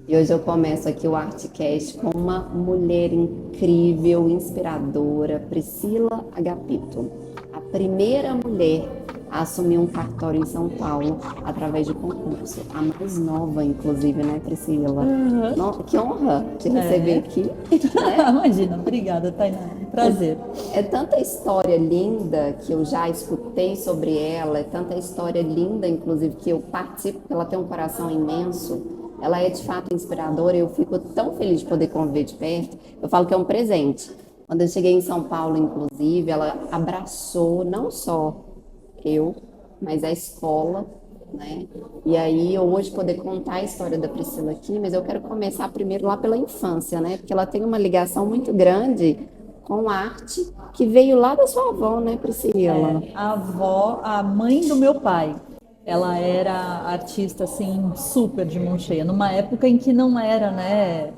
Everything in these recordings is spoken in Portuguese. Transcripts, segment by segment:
E hoje eu começo aqui o Artcast com uma mulher incrível, inspiradora, Priscila Agapito. A primeira mulher a assumir um cartório em São Paulo através de concurso. A mais nova, inclusive, né, Priscila? Aham. Que honra te receber É. aqui, né? Imagina, obrigada, Tainá. Um prazer. É tanta história linda que eu já escutei sobre ela, é tanta história linda, inclusive, que eu participo, porque ela tem um coração imenso. Ela é de fato inspiradora, eu fico tão feliz de poder conviver de perto. Eu falo que é um presente. Quando eu cheguei em São Paulo, inclusive, ela abraçou não só eu, mas a escola, né? E aí, eu hoje poder contar a história da Priscila aqui, mas eu quero começar primeiro lá pela infância, né? Porque ela tem uma ligação muito grande com a arte que veio lá da sua avó, né, Priscila? A avó, a mãe do meu pai, ela era artista assim super de mão cheia, numa época em que não era, né,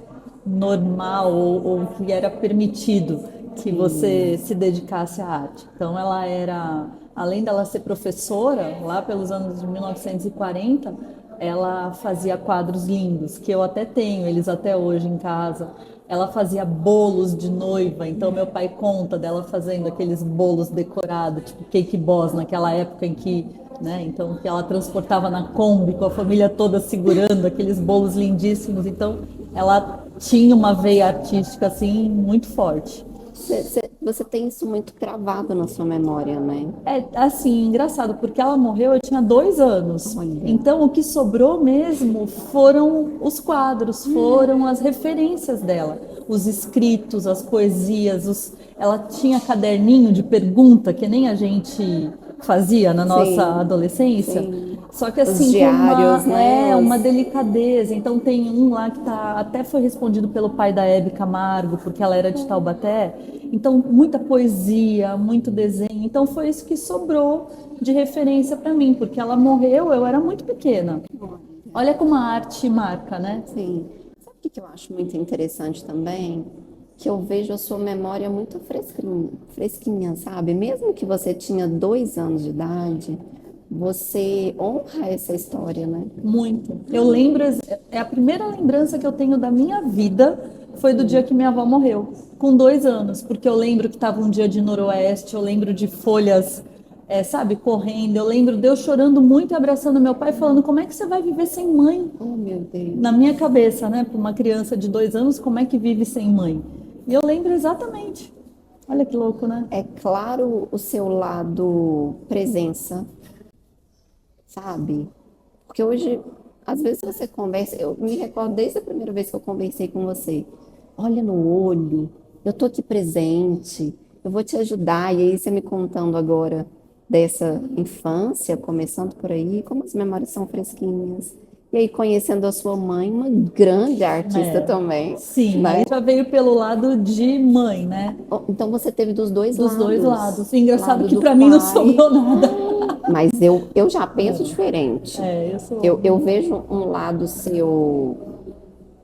normal ou que era permitido que você se dedicasse à arte. Então ela era, além dela ser professora, lá pelos anos de 1940, ela fazia quadros lindos, que eu até tenho eles até hoje em casa. Ela fazia bolos de noiva, então meu pai conta dela fazendo aqueles bolos decorados, tipo cake boss, naquela época em que, né, então que ela transportava na Kombi com a família toda segurando aqueles bolos lindíssimos. Então ela tinha uma veia artística assim muito forte. Você tem isso muito gravado na sua memória, né? É assim, engraçado, porque ela morreu, eu tinha 2 anos. Olha, Então, o que sobrou mesmo foram os quadros, foram as referências dela, os escritos, as poesias. Ela tinha caderninho de pergunta, que nem a gente fazia na nossa sim, adolescência. sim. Só que Os assim, com diários, né? uma delicadeza. Então tem um lá que tá, até foi respondido pelo pai da Hebe Camargo, porque ela era de Taubaté. Então, muita poesia, muito desenho. Então, foi isso que sobrou de referência para mim, porque ela morreu, eu era muito pequena. Olha como a arte marca, né? Sim. Sabe o que eu acho muito interessante também? Que eu vejo a sua memória muito fresquinha, fresquinha, sabe? Mesmo que você tinha 2 anos de idade, você honra essa história, né? Muito. Eu lembro, é a primeira lembrança que eu tenho da minha vida foi do dia que minha avó morreu, com 2 anos, porque eu lembro que estava um dia de noroeste, eu lembro de folhas, sabe, correndo, eu lembro de eu chorando muito e abraçando meu pai, falando: como é que você vai viver sem mãe? Oh, meu Na Deus. minha cabeça, né, para uma criança de 2 anos, como é que vive sem mãe? E eu lembro exatamente. Olha que louco, né? É claro o seu lado presença, sabe? Porque hoje, às vezes você conversa, eu me recordo desde a primeira vez que eu conversei com você. Olha no olho, eu tô aqui presente, eu vou te ajudar. E aí você me contando agora dessa infância, começando por aí, como as memórias são fresquinhas. E aí conhecendo a sua mãe, uma grande artista É, também, sim, né? aí já veio pelo lado de mãe, né? Oh, então você teve dos dois Dos dois lados, lados. E engraçado lado que do para mim não pai. sobrou nada. Mas eu já penso diferente. Eu Eu sou. vejo um lado seu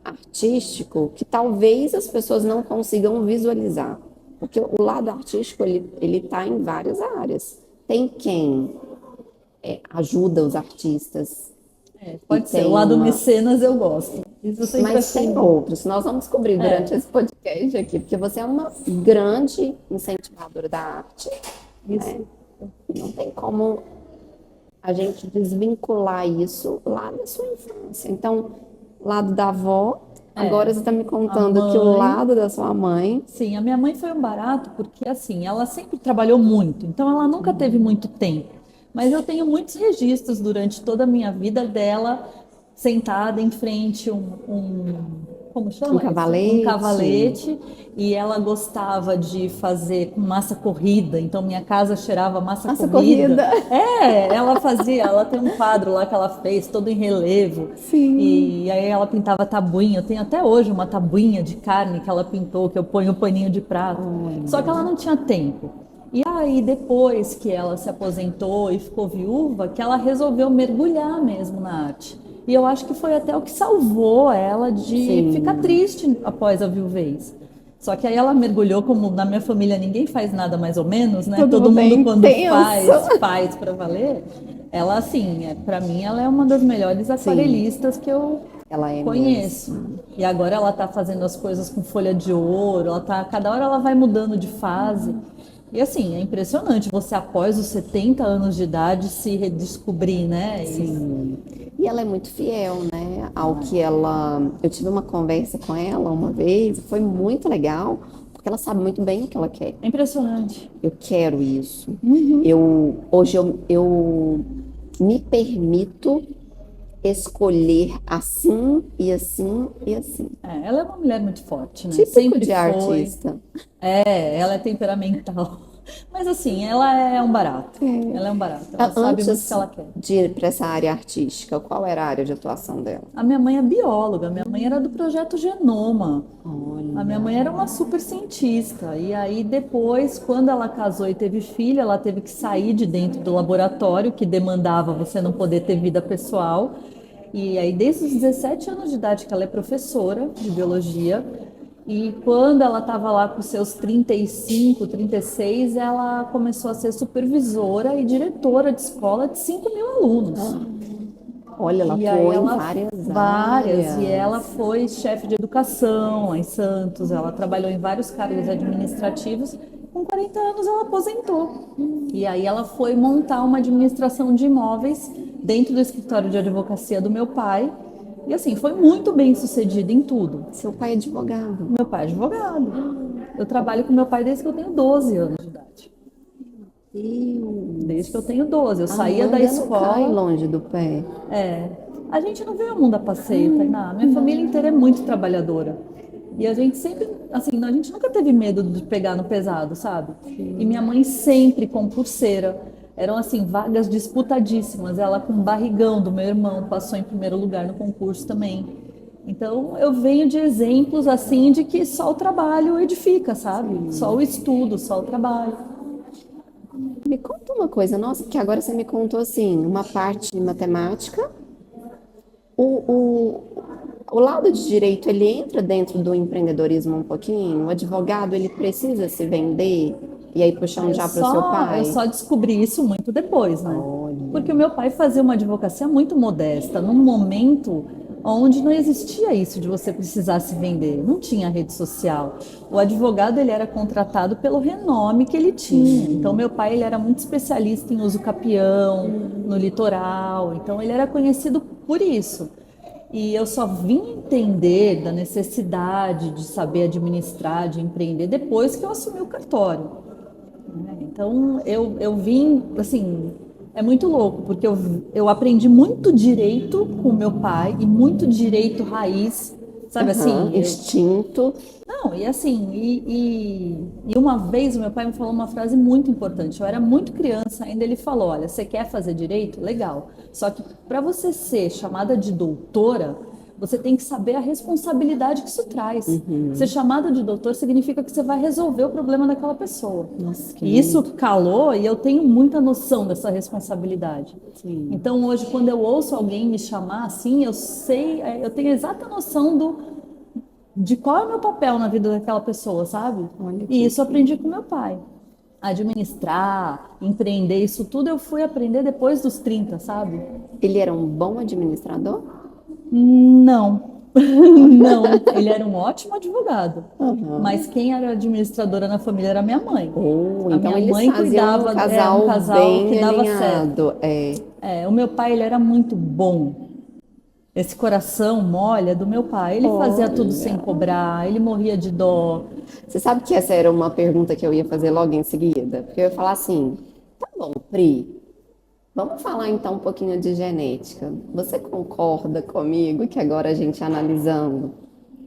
artístico que talvez as pessoas não consigam visualizar. Porque o lado artístico, ele tá em várias áreas. Tem quem ajuda os artistas e Pode ser. O tem lado uma... mecenas eu gosto. Isso eu sempre Mas achei. tem outros. Nós vamos descobrir durante É, esse podcast aqui, porque você é uma grande incentivadora da arte, né? isso. E não tem como a gente desvincular isso lá da sua infância. Então, lado da avó, agora É. você está me A contando que o mãe. lado da sua mãe, Sim, a minha mãe foi um barato porque assim, ela sempre trabalhou muito, então ela nunca teve muito tempo. Mas eu tenho muitos registros durante toda a minha vida dela sentada em frente como um chama isso? Um cavalete, cavalete, e ela gostava de fazer com massa corrida, então minha casa cheirava massa nossa corrida. corrida. Ela fazia, ela tem um quadro lá que ela fez, todo em relevo. Sim. E aí ela pintava tabuinha. Eu tenho até hoje uma tabuinha de carne que ela pintou, que eu ponho o paninho de prato. Só que ela Olha, não tinha tempo. E aí, depois que ela se aposentou e ficou viúva, que ela resolveu mergulhar mesmo na arte. E eu acho que foi até o que salvou ela de ficar sim, triste após a viuvez. Só que aí ela mergulhou, como na minha família ninguém faz nada mais ou menos, né? todo Todo mundo é mundo quando intenso. faz para valer. Ela assim, para mim ela é uma das melhores Sim, aquarelistas que eu Ela é Conheço. mesmo. E agora ela está fazendo as coisas com folha de ouro, cada hora ela vai mudando de fase. E assim, é impressionante você após os 70 anos de idade se redescobrir, né? Sim. E ela é muito fiel, né, ao que ela. Eu tive uma conversa com ela uma vez, foi muito legal, porque ela sabe muito bem o que ela quer. É impressionante. Eu quero isso. Hoje eu me permito escolher assim e assim e assim. É, ela é uma mulher muito forte, né? Típico Sempre de foi. artista. É, ela é temperamental. Mas assim, ela é um barato. Ela é um barato. Ela sabe muito o que Antes ela quer. de ir para essa área artística, qual era a área de atuação dela? A minha mãe é bióloga, minha mãe era do projeto Genoma. A minha Olha, mãe era uma super cientista. E aí depois, quando ela casou e teve filho, ela teve que sair de dentro do laboratório, que demandava você não poder ter vida pessoal. E aí, desde os 17 anos de idade, que ela é professora de biologia, e quando ela estava lá com seus 35, 36, ela começou a ser supervisora e diretora de escola de 5 mil alunos. olha, ela E aí atuou em ela, várias várias, e ela áreas. foi chefe de educação lá em Santos, ela trabalhou em vários cargos administrativos. Com 40 anos ela aposentou. E aí ela foi montar uma administração de imóveis dentro do escritório de advocacia do meu pai. E assim, foi muito bem sucedida em tudo. Seu pai é advogado. Meu pai é advogado. Eu trabalho com meu pai desde que eu tenho 12 anos de idade. Desde que eu Deus. tenho 12. Eu A saía da manga não cai escola. longe do pé. É, a gente não vê o mundo a passeio, Tainá. Minha família inteira é muito trabalhadora. E a gente sempre, assim, a gente nunca teve medo de pegar no pesado, sabe? E minha mãe sempre concurseira. Eram, assim, vagas disputadíssimas. Ela com o barrigão do meu irmão passou em primeiro lugar no concurso também. Então, eu venho de exemplos, assim, de que só o trabalho edifica, sabe? Só o estudo, só o trabalho. Me conta uma coisa, nossa, que agora você me contou assim, uma parte de matemática. O, o, o lado de direito, ele entra dentro do empreendedorismo um pouquinho? O advogado, ele precisa se vender? E aí puxando já para o seu Eu pai? só descobri isso muito depois, né? Olha, Porque o meu pai fazia uma advocacia muito modesta, num momento onde não existia isso de você precisar se vender, não tinha rede social. O advogado ele era contratado pelo renome que ele tinha. Então meu pai ele era muito especialista em uso capião, no litoral. Então ele era conhecido por isso. E eu só vim entender da necessidade de saber administrar, de empreender depois que eu assumi o cartório. Né? Então, eu vim, assim, é muito louco, porque eu aprendi muito direito com meu pai e muito direito raiz, sabe aham, assim? instinto. Não, e assim, e uma vez o meu pai me falou uma frase muito importante. Eu era muito criança ainda, ele falou: olha, você quer fazer direito? Legal. Só que para você ser chamada de doutora, você tem que saber a responsabilidade que isso traz. Ser chamada de doutor significa que você vai resolver o problema daquela pessoa. Nossa, que E isso lindo. calou e eu tenho muita noção dessa responsabilidade. Sim. Então hoje, quando eu ouço alguém me chamar assim, eu sei, eu tenho a exata noção de qual é o meu papel na vida daquela pessoa, sabe? Olha E que isso eu aprendi com meu pai. Administrar, empreender, isso tudo eu fui aprender depois dos 30, sabe? ele era um bom administrador? Não, não. Ele era um ótimo advogado. Aham. Mas quem era administradora na família era minha mãe. Oh, A então minha eles mãe faziam cuidava, um um casal bem que dava certo. alinhado. É. O meu pai, ele era muito bom. Esse coração mole é do meu pai. Ele fazia tudo sem Olha. cobrar, ele morria de dó. Você sabe que essa era uma pergunta que eu ia fazer logo em seguida? Porque eu ia falar assim, tá bom, Pri, vamos falar então um pouquinho de genética. Você concorda comigo que agora a gente analisando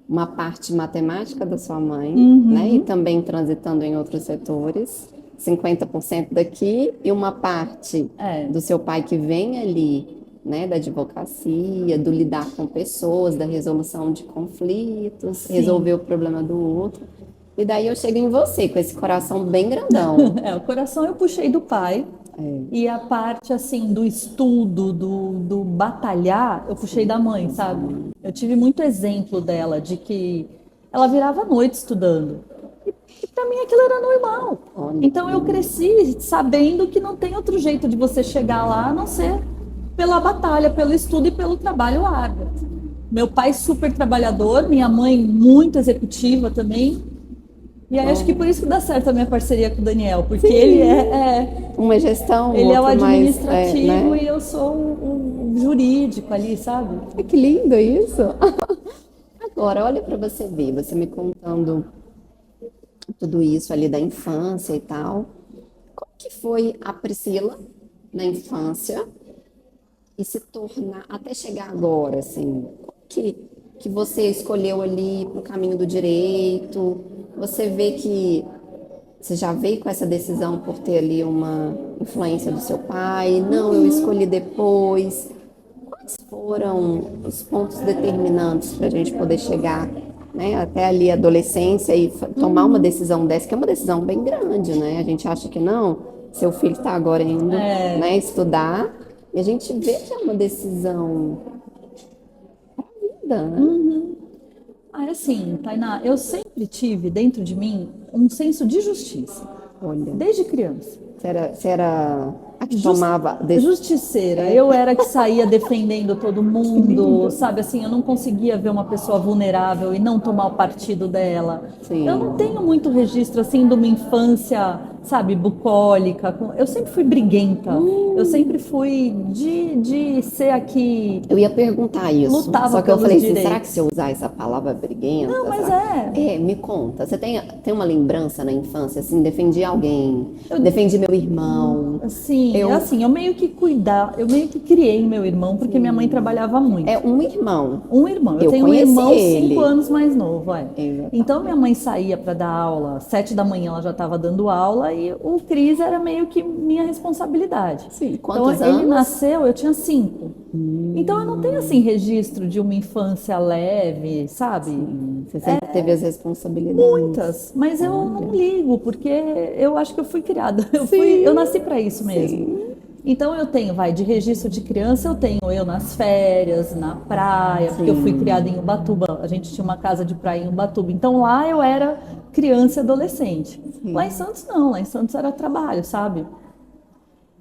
uma parte matemática da sua mãe, né, e também transitando em outros setores, 50% daqui e uma parte É, do seu pai que vem ali, né, da advocacia, do lidar com pessoas, da resolução de conflitos, sim. resolver o problema do outro. E daí eu chego em você com esse coração bem grandão. O coração eu puxei do pai. É, E a parte assim do estudo, do batalhar, eu puxei da mãe, sabe? Eu tive muito exemplo dela de que ela virava a noite estudando. E para mim aquilo era normal. olha, Então eu cresci sabendo que não tem outro jeito de você chegar lá a não ser pela batalha, pelo estudo e pelo trabalho árduo. Meu pai super trabalhador, minha mãe muito executiva também. E aí acho que por isso que dá certo a minha parceria com o Daniel, porque ele Uma gestão, ele é o outra mais, administrativo né? e eu sou o jurídico ali, sabe? Ai, que lindo isso! Agora, olha para você ver, você me contando tudo isso ali da infância e tal. Como que foi a Priscila na infância e se tornar, até chegar agora, assim, que você escolheu ali pro caminho do direito? Você vê que você já veio com essa decisão por ter ali uma influência do seu pai? Não, eu escolhi depois. Quais foram os pontos determinantes para a gente poder chegar, né, até ali a adolescência e tomar uma decisão dessa, que é uma decisão bem grande, né? A gente acha que não, seu filho está agora indo, É, né, estudar, e a gente vê que é uma decisão da, né? é assim, Tainá, eu sempre tive dentro de mim um senso de justiça, Olha, desde criança. você era a que Jus- tomava Justiceira, eu era que saía defendendo todo mundo, sabe assim, eu não conseguia ver uma pessoa vulnerável e não tomar o partido dela. Eu não sim. tenho muito registro assim de uma infância, sabe, bucólica. Eu sempre fui briguenta, eu sempre fui de ser aqui, Eu ia perguntar isso, lutava só que eu pelos falei assim, será que direitos. se eu usar essa palavra Não, briguenta, mas sabe? é. É, me conta, você tem uma lembrança na infância, assim, defendi alguém, Eu, defendi meu irmão, assim, eu, assim, eu meio que criei meu irmão porque minha mãe trabalhava é muito. um irmão, Um irmão. Eu eu tenho um conheci irmão 5 ele. anos mais novo, é. Então Exatamente. minha mãe saía para dar aula, 7 da manhã ela já estava dando aula e o Cris era meio que minha responsabilidade. Sim, Então quantos ele anos? nasceu, eu tinha 5. Então eu não tenho assim registro de uma infância leve, sabe? Você sempre teve as responsabilidades. Muitas, mas eu não Olha, ligo porque eu acho que eu fui criada, eu sim, nasci para isso mesmo. sim, Então eu tenho, vai, de registro de criança, eu tenho eu nas férias, na praia, porque eu fui criada sim, em Ubatuba, a gente tinha uma casa de praia em Ubatuba. Então lá eu era criança e adolescente. Lá em sim. Santos não, lá em Santos era trabalho, sabe?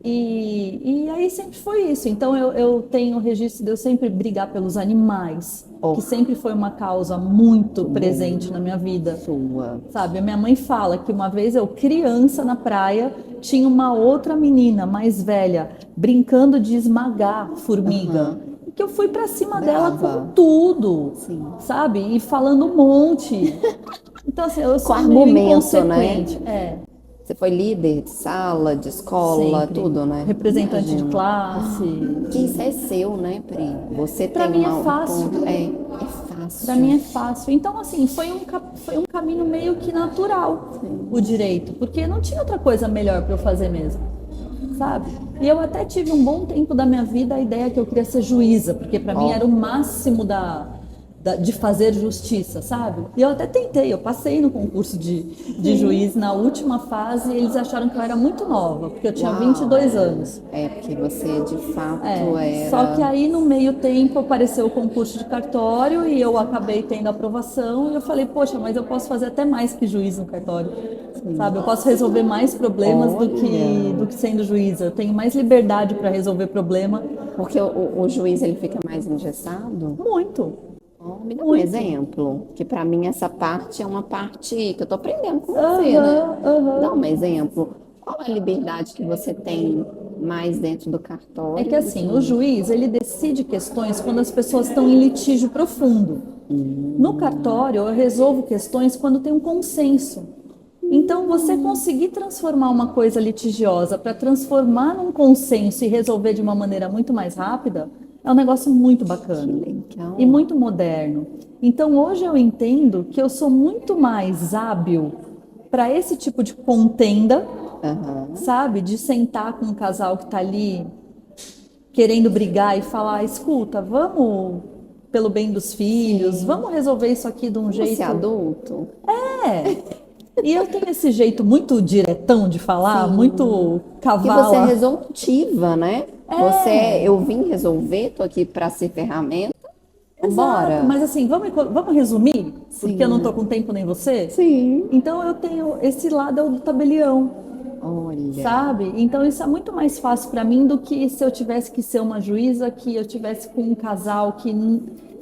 E aí sempre foi isso. Então eu tenho o registro de eu sempre brigar pelos animais, que Oh, sempre foi uma causa muito presente bom, na minha vida. sua. Sabe, a minha mãe fala que uma vez eu, criança na praia, tinha uma outra menina mais velha brincando de esmagar formiga. Aham, E que eu fui pra cima dela com brava. tudo, Sim. sabe? E falando um monte. Então, assim, eu Com sou meio argumento, né? inconsequente. É, Você foi líder de sala, de escola, sempre. tudo, né? Representante de Imagino. classe. Que isso é seu, né, Pri? Você Pra tem mim é um fácil. ponto. É Para mim fácil. é fácil. Então, assim, foi um caminho meio que natural o direito, porque não tinha outra coisa melhor para eu fazer mesmo, sabe? E eu até tive um bom tempo da minha vida a ideia que eu queria ser juíza, porque para mim Ó, era o máximo de fazer justiça, sabe? E eu até tentei, eu passei no concurso de juiz na última fase e eles acharam que eu era muito nova, porque eu tinha uau. 22 anos. É porque você de fato Só que era. aí no meio tempo apareceu o concurso de cartório e eu acabei tendo aprovação e eu falei, poxa, mas eu posso fazer até mais que juiz no cartório, sabe? Eu posso resolver mais problemas do Olha. que sendo juíza. Eu tenho mais liberdade para resolver problema. Porque o juiz ele fica mais engessado? Muito, Ó, me dá um muito. exemplo, que para mim essa parte é uma parte que eu tô aprendendo com você, né? Aham, aham. Dá um exemplo. Qual é a liberdade que você tem mais dentro do É que cartório do que assim, o no... juiz, ele decide questões quando as pessoas estão em litígio profundo. No cartório, eu resolvo questões quando tem um consenso. Então, você conseguir transformar uma coisa litigiosa para transformar num consenso e resolver de uma maneira muito mais rápida, é um negócio muito Que bacana e legal. muito moderno. Então, hoje eu entendo que eu sou muito mais hábil para esse tipo de contenda, Aham. sabe? De sentar com um casal que está ali querendo brigar e falar: escuta, vamos pelo bem dos filhos, Sim. vamos resolver isso aqui de um Você é jeito. adulto? É. E eu tenho esse jeito muito diretão de falar, Sim. muito Que você é cavala. resolutiva, né? Eu vim resolver, tô aqui para ser ferramenta. Exato, Bora. mas assim, vamos resumir? Porque eu não tô Sim. com tempo nem você? Sim. Então eu tenho esse lado é o do tabelião, Olha. sabe? Então isso é muito mais fácil para mim do que se eu tivesse que ser uma juíza, que eu tivesse com um casal que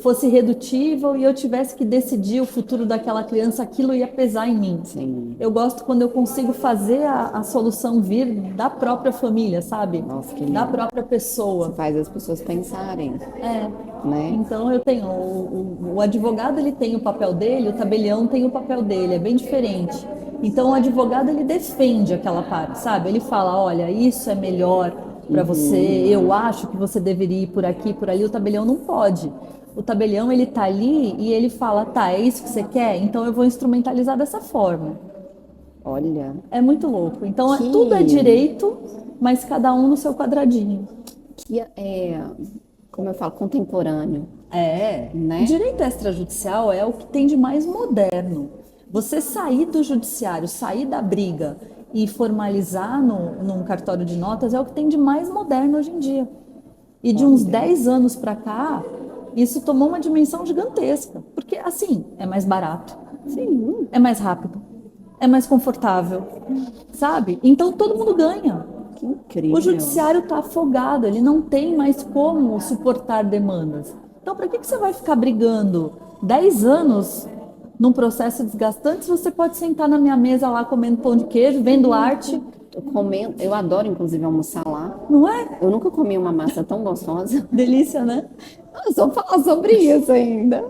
fosse redutível e eu tivesse que decidir o futuro daquela criança, aquilo ia pesar em mim. Sim. Eu gosto quando eu consigo fazer a solução vir da própria família, sabe? Nossa, que Da lindo. própria pessoa. Você faz as pessoas pensarem, É. né? Então eu tenho o advogado, ele tem o papel dele, o tabelião tem o papel dele, é bem diferente. Então o advogado, ele defende aquela parte, sabe? Ele fala, olha, isso é melhor para você, eu acho que você deveria ir por aqui, por ali. O tabelião não pode. O tabelião, ele tá ali e ele fala, tá, é isso que você quer? Então eu vou instrumentalizar dessa forma. Olha, É muito louco. Então Que- tudo é direito, mas cada um no seu quadradinho. que é, como eu falo, contemporâneo, É, né? direito extrajudicial é o que tem de mais moderno. Você sair do judiciário, sair da briga e formalizar num cartório de notas é o que tem de mais moderno hoje em dia. E de uns 10 anos para cá, isso tomou uma dimensão gigantesca. Porque, assim, é mais barato, Sim, é mais rápido, é mais confortável, sabe? Então todo mundo ganha. que incrível. O judiciário está afogado, ele não tem mais como suportar demandas. Então, para que você vai ficar brigando 10 anos num processo desgastante se você pode sentar na minha mesa lá comendo pão de queijo, vendo arte, Eu adoro, inclusive, almoçar lá. não é? Eu nunca comi uma massa tão gostosa. Delícia, né? Nós vamos falar sobre isso ainda.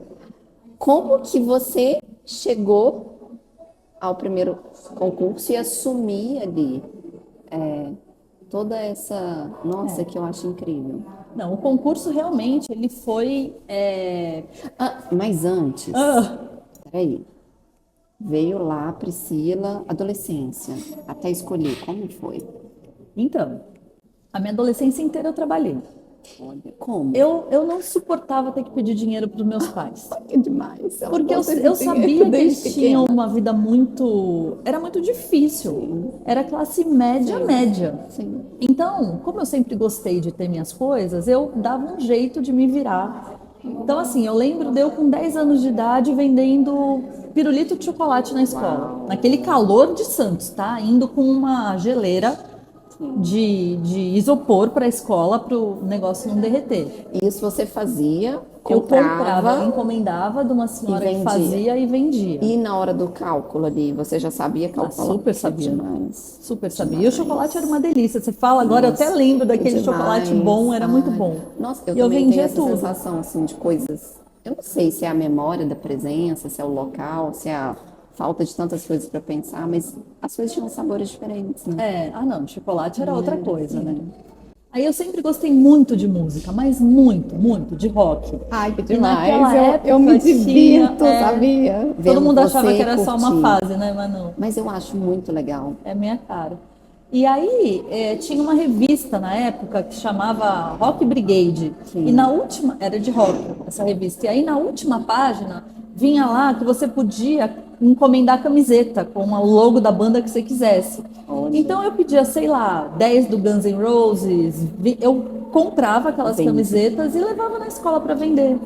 Como que você chegou ao primeiro concurso e assumir ali toda essa... Nossa, que eu acho incrível. Não, o concurso realmente ele foi. Mas antes, peraí. Veio lá, Priscila, adolescência, até escolher. Como foi? Então, a minha adolescência inteira eu trabalhei. Olha, como? Eu não suportava ter que pedir dinheiro para os meus pais. Que demais. Porque eu sabia que eles tinham uma vida muito. Era muito difícil. Era classe média, média. Sim. Então, como eu sempre gostei de ter minhas coisas, eu dava um jeito de me virar. Então, assim, eu lembro de eu com 10 anos de idade vendendo pirulito de chocolate na escola. Naquele calor de Santos, tá? Indo com uma geleira de isopor para a escola para o negócio não derreter. Isso você fazia, Eu comprava, comprava, encomendava de uma senhora que vendia. fazia e vendia. e na hora do cálculo ali, você já sabia calcular? super sabia. Demais. Super sabia. E o chocolate era uma delícia. Você fala agora, eu até lembro daquele Demais. chocolate bom, era muito Ai, bom. Nossa, eu E eu também vendia tenho essa tudo. sensação assim de coisas. Eu não sei se é a memória da presença, se é o local, se é a falta de tantas coisas para pensar, mas as coisas tinham sabores diferentes, né? Não, chocolate era outra coisa, né? Aí eu sempre gostei muito de música, mas muito, muito, de rock. Ai, que E naquela demais. Eu me época divirto, tinha, sabia? Todo Vendo mundo achava você que era só uma curtir. fase, né? Mas não. Mas eu acho muito legal. É minha cara. E aí, tinha uma revista na época que chamava Rock Brigade. Sim. E na última, era de rock, essa revista. E aí, na última página, vinha lá que você podia encomendar camiseta com o logo da banda que você quisesse. Olha. Então, eu pedia, sei lá, 10 do Guns N' Roses. Eu comprava aquelas Entendi. camisetas e levava na escola para vender.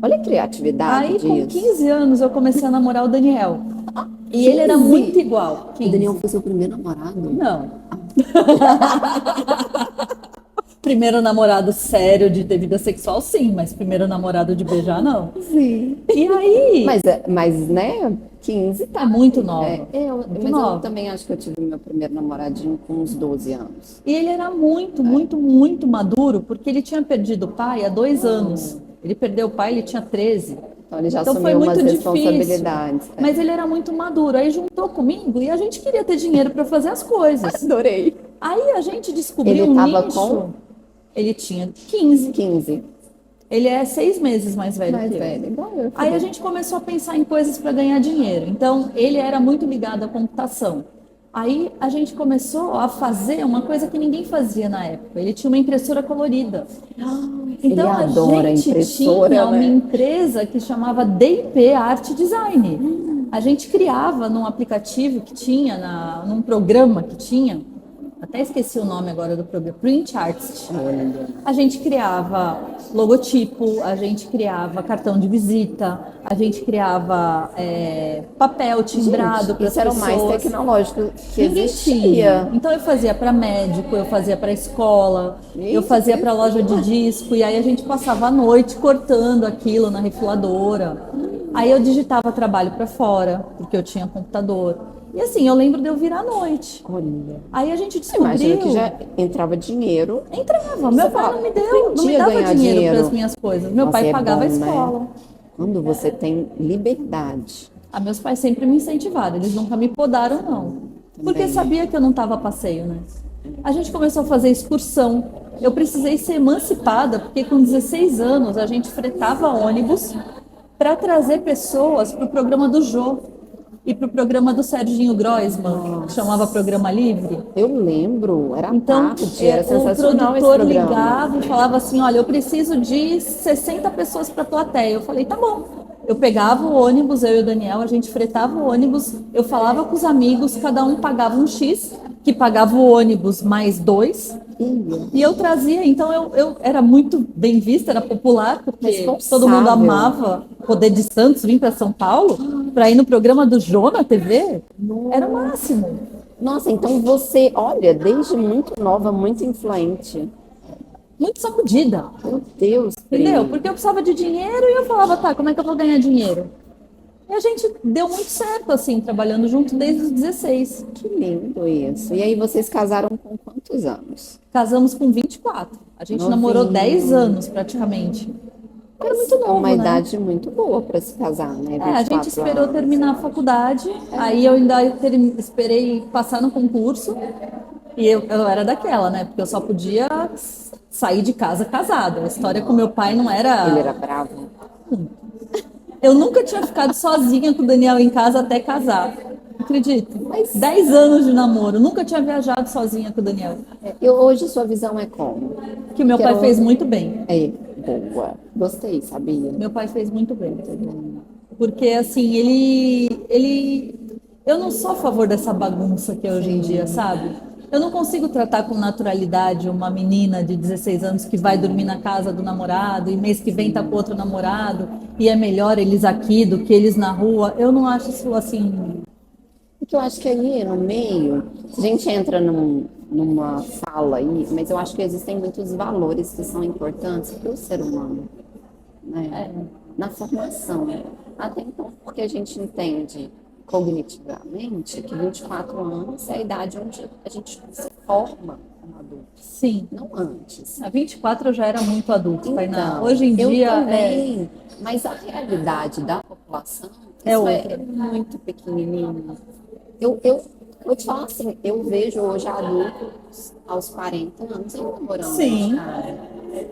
Olha a criatividade Aí, com disso. 15 anos, eu comecei a namorar o Daniel. E ele era 15? muito igual. O Daniel foi seu primeiro namorado? Não. Primeiro namorado sério de ter vida sexual, sim, mas primeiro namorado de beijar, não. Sim. E aí, Mas né, 15 tá muito nova. mas nova. eu também acho que eu tive meu primeiro namoradinho com uns 12 anos. E ele era muito, muito, muito maduro, porque ele tinha perdido o pai há 2 anos. Ele perdeu o pai, ele tinha 13. Então ele já Então foi assumiu umas muito difícil. responsabilidades. Mas ele era muito maduro. Aí juntou comigo e a gente queria ter dinheiro para fazer as coisas. Adorei. Aí a gente descobriu Ele um tava nicho. com? Ele tinha 15. 15. Ele é 6 meses mais velho Mais que eu. velho, igual eu. Aí a gente começou a pensar em coisas para ganhar dinheiro. Então, ele era muito ligado à computação. Aí a gente começou a fazer uma coisa que ninguém fazia na época. Ele tinha uma impressora colorida. Então Ele adora a gente impressora, tinha uma né? empresa que chamava DIP Art Design. A gente criava num aplicativo que tinha, num programa que tinha, até esqueci o nome agora do programa, Print Artist. Olha, A gente criava logotipo, a gente criava cartão de visita, a gente criava papel timbrado gente, para as isso era o mais pessoas. tecnológico que Ninguém tinha. existia. Então eu fazia para médico, eu fazia para escola, eu Eita, fazia para loja de disco e aí a gente passava a noite cortando aquilo na refiladora. Aí eu digitava trabalho para fora, porque eu tinha computador. E assim, eu lembro de eu vir à noite. Olha, Aí a gente imagina descobriu. que já entrava dinheiro. Entrava. Meu pai não me deu, não me Podia dava ganhar dinheiro para as dinheiro. minhas coisas. Meu Nossa, pai é pagava a bom, né? escola. Quando você tem liberdade. Ah, meus pais sempre me incentivaram, eles nunca me podaram, não. Porque Também. sabia que eu não estava a passeio, né? A gente começou a fazer excursão. Eu precisei ser emancipada, porque com 16 anos a gente fretava ônibus para trazer pessoas para o programa do Jô e para o programa do Serginho Groisman, que chamava Programa Livre. Eu lembro, era Então, tarde, era o sensacional esse produtor programa. ligava e falava assim, olha, eu preciso de 60 pessoas para a plateia. Eu falei, tá bom. Eu pegava o ônibus, eu e o Daniel, a gente fretava o ônibus, eu falava com os amigos, cada um pagava um X, que pagava o ônibus mais dois, e eu trazia, então eu era muito bem vista, era popular, porque todo mundo Responsável. amava Poder de Santos vir para São Paulo, para ir no programa do Jô na TV, era o máximo. Nossa, então você, olha, desde muito nova, muito influente. Muito sacudida. Meu Deus, Entendeu? Pri. Porque eu precisava de dinheiro e eu falava, tá, como é que eu vou ganhar dinheiro? E a gente deu muito certo, assim, trabalhando junto desde os 16. Que lindo isso. E aí vocês casaram com quantos anos? Casamos com 24. A gente Novinho. namorou 10 anos, praticamente. Era muito É novo, uma né? idade muito boa para se casar, né? A gente 24 esperou anos. terminar a faculdade, aí eu ainda esperei passar no concurso, e eu era daquela, né? Porque eu só podia sair de casa casada. A história com meu pai não era... Ele era bravo. Eu nunca tinha ficado sozinha com o Daniel em casa até casar. Acredito. Mas- 10 anos de namoro. Nunca tinha viajado sozinha com o Daniel. E hoje sua visão é como? Que meu pai fez muito bem. É, boa. Gostei, sabia? Meu pai fez muito bem. Porque, assim, eu não sou a favor dessa bagunça que é hoje em dia, sabe? Eu não consigo tratar com naturalidade uma menina de 16 anos que vai dormir na casa do namorado e mês que vem tá com outro namorado e é melhor eles aqui do que eles na rua. Eu não acho isso, assim... Porque eu acho que aí no meio, a gente entra numa fala aí, mas eu acho que existem muitos valores que são importantes para o ser humano, né? Na formação. Até então, porque a gente entende cognitivamente que 24 anos é a idade onde a gente se forma como adulto, Sim. não antes. A 24 eu já era muito adulto, Tainá. Então, Hoje em eu dia também, mas a realidade da população É isso outra. é muito pequenininho. Eu vou te falar assim, eu vejo hoje adultos aos 40 anos ainda morando Sim. de cara.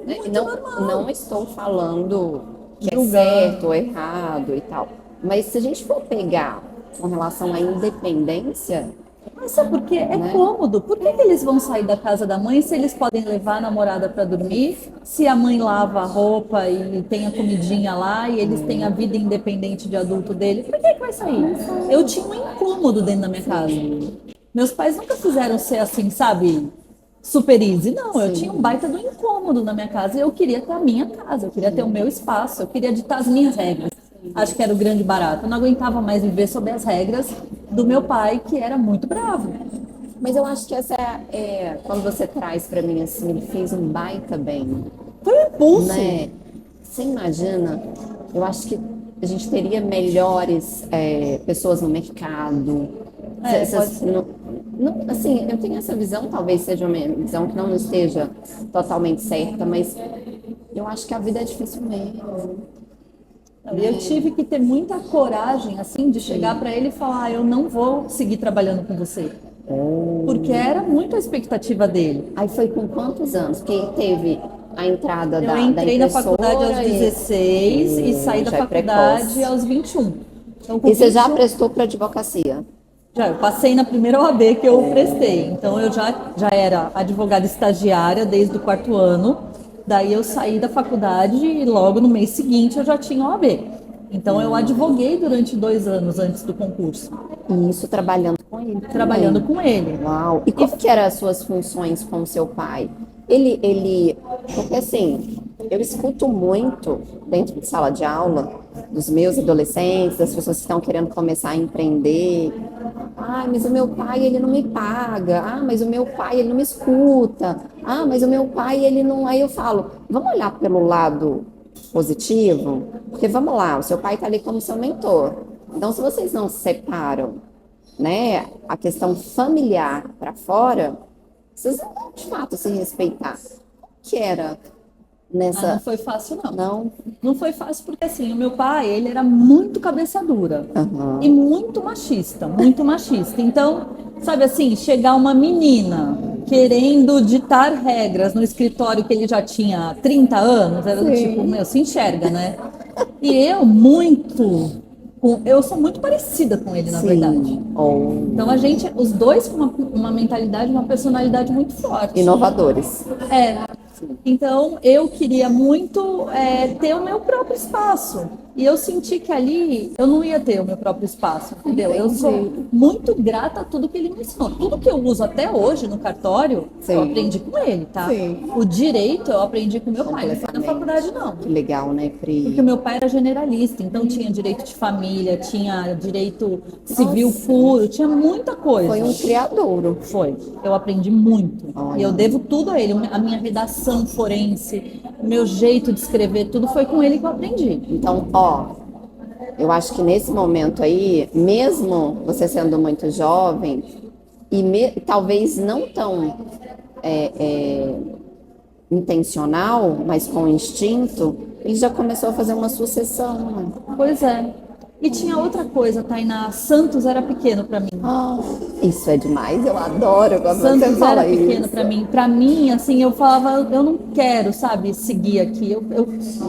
Né? E não estou falando que é Julgando. certo ou errado e tal. Mas se a gente for pegar com relação à independência, Mas sabe por quê? É Né? cômodo. Por que eles vão sair da casa da mãe se eles podem levar a namorada para dormir, se a mãe lava a roupa e tem a comidinha lá e eles têm a vida independente de adulto dele? Por que vai sair? Eu tinha um incômodo dentro da minha casa. Meus pais nunca fizeram ser assim, sabe? Super easy. Não, eu tinha um baita do incômodo na minha casa e eu queria ter a minha casa, eu queria ter o meu espaço, eu queria ditar as minhas regras. Acho que era o grande barato. Eu não aguentava mais viver sob as regras do meu pai, que era muito bravo. mas eu acho que essa quando você traz para mim assim, ele fez um baita bem. Foi um impulso. Né? Você imagina, eu acho que a gente teria melhores pessoas no mercado. Pode ser. Assim, eu tenho essa visão, talvez seja uma visão que não esteja totalmente certa, mas eu acho que a vida é difícil mesmo. Eu tive que ter muita coragem, assim, de chegar para ele e falar: eu não vou seguir trabalhando com você. Porque era muito a expectativa dele. Aí foi com quantos anos? Porque ele teve a entrada Eu da entrei na impressora faculdade aos 16 e saí da já é faculdade precoce. aos 21. Então, com E você já 21, prestou para advocacia? já, eu passei na primeira OAB que eu prestei. Então, eu já era advogada estagiária desde o 4º ano. Daí, eu saí da faculdade e logo no mês seguinte eu já tinha OAB. Então eu advoguei durante 2 anos antes do concurso, E isso trabalhando com ele trabalhando também. com ele. Uau! E como que eram as suas funções com o seu pai? Porque assim, eu escuto muito dentro de sala de aula dos meus adolescentes, das pessoas que estão querendo começar a empreender. Ah, mas o meu pai, ele não me paga. Ah, mas o meu pai, ele não me escuta. Ah, mas o meu pai, ele não. Aí eu falo, vamos olhar pelo lado positivo? Porque vamos lá, o seu pai está ali como seu mentor. Então, se vocês não se separam, né, a questão familiar para fora, vocês não vão de fato se respeitar. O que era Ah, não nessa. foi fácil, não. Não? Não foi fácil porque, assim, o meu pai, ele era muito cabeça dura e Aham. muito machista, muito machista. Então, sabe assim, chegar uma menina querendo ditar regras no escritório que ele já tinha 30 anos, era do tipo, Sim. meu, se enxerga, né? E eu eu sou muito parecida com ele, na verdade. Sim. Ou Então, os dois com uma mentalidade, uma personalidade muito forte. inovadores. É, então eu queria muito ter o meu próprio espaço. E eu senti que ali eu não ia ter o meu próprio espaço, entendeu? Eu Entendi. sou muito grata a tudo que ele me ensinou. Tudo que eu uso até hoje no cartório, Sim. eu aprendi com ele, tá? Sim. O direito eu aprendi com meu pai, não foi na Completamente. faculdade, não. Que legal, né, Porque Pri? o meu pai era generalista, então tinha direito de família, tinha direito civil Nossa. puro, tinha muita coisa. Foi um criadouro. Foi. Eu aprendi muito. Olha. E eu devo tudo a ele. A minha redação forense, o meu jeito de escrever, tudo foi com ele que eu aprendi. Então, ó, eu acho que nesse momento aí, mesmo você sendo muito jovem, talvez não tão é, é, intencional, mas com instinto, ele já começou a fazer uma sucessão, né? Pois é. E tinha outra coisa, Tainá. Santos era pequeno para mim. Ah, isso é demais, eu adoro quando você Santos fala era pequeno isso. para mim. Para mim, assim, eu falava, eu não quero, sabe, seguir aqui. Eu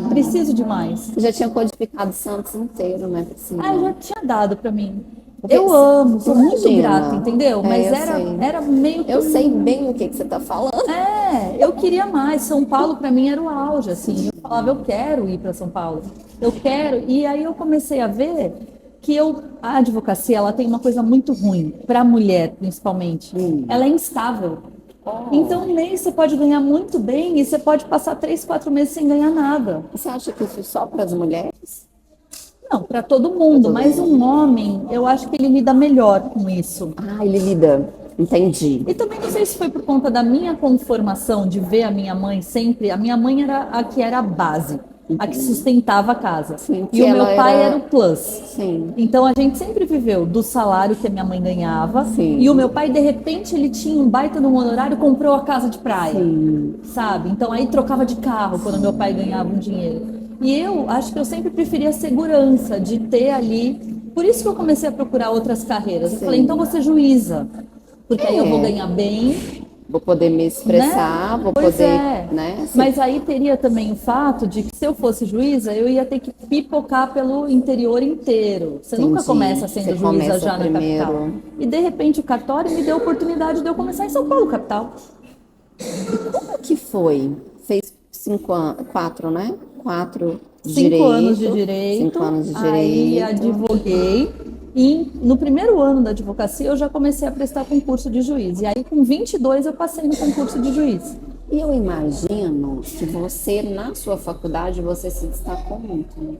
preciso de mais. Já tinha codificado Santos inteiro, né, Ah, eu Priscila? já tinha dado para mim. Porque Eu amo, sou muito imagina. grata, entendeu? Mas Eu sei. era meio que Eu sei bem o que você está falando. eu queria mais. São Paulo para mim era o auge, assim. Eu falava, eu quero ir para São Paulo. Eu quero. E aí eu comecei a ver que a advocacia, ela tem uma coisa muito ruim para a mulher, principalmente. Ela é instável. Então, um mês você pode ganhar muito bem e você pode passar 3, 4 meses sem ganhar nada. Você acha que isso é só para as mulheres? Não, para todo mundo, mas um homem, eu acho que ele lida melhor com isso. Ah, ele lida. Entendi. E também não sei se foi por conta da minha conformação de ver a minha mãe sempre. A minha mãe era a que era a base, a que sustentava a casa. Sim, E que o meu ela pai era- era o plus. Sim. Então a gente sempre viveu do salário que a minha mãe ganhava. Sim. E o meu pai, de repente, ele tinha um baita de um honorário, comprou a casa de praia. Sim. Sabe? Então aí trocava de carro quando meu pai ganhava um dinheiro. E eu acho que eu sempre preferi a segurança de ter ali. Por isso que eu comecei a procurar outras carreiras. Eu Sim. falei, então vou ser juíza. Porque aí eu vou É. ganhar bem, Vou poder me expressar, né? vou Pois poder, é. né? Assim, Mas aí teria também o fato de que se eu fosse juíza, eu ia ter que pipocar pelo interior inteiro. Você nunca Entendi. começa sendo Você juíza começa já na primeiro. capital. E de repente o cartório me deu a oportunidade de eu começar em São Paulo, capital. como que foi? Fez 5 anos, 4, né? 4 de 5 anos de direito, direito. 5 anos de Aí direito. advoguei. E no primeiro ano da advocacia eu já comecei a prestar concurso de juiz. E aí com 22 eu passei no concurso de juiz. E eu imagino que você, na sua faculdade, você se destacou muito, né?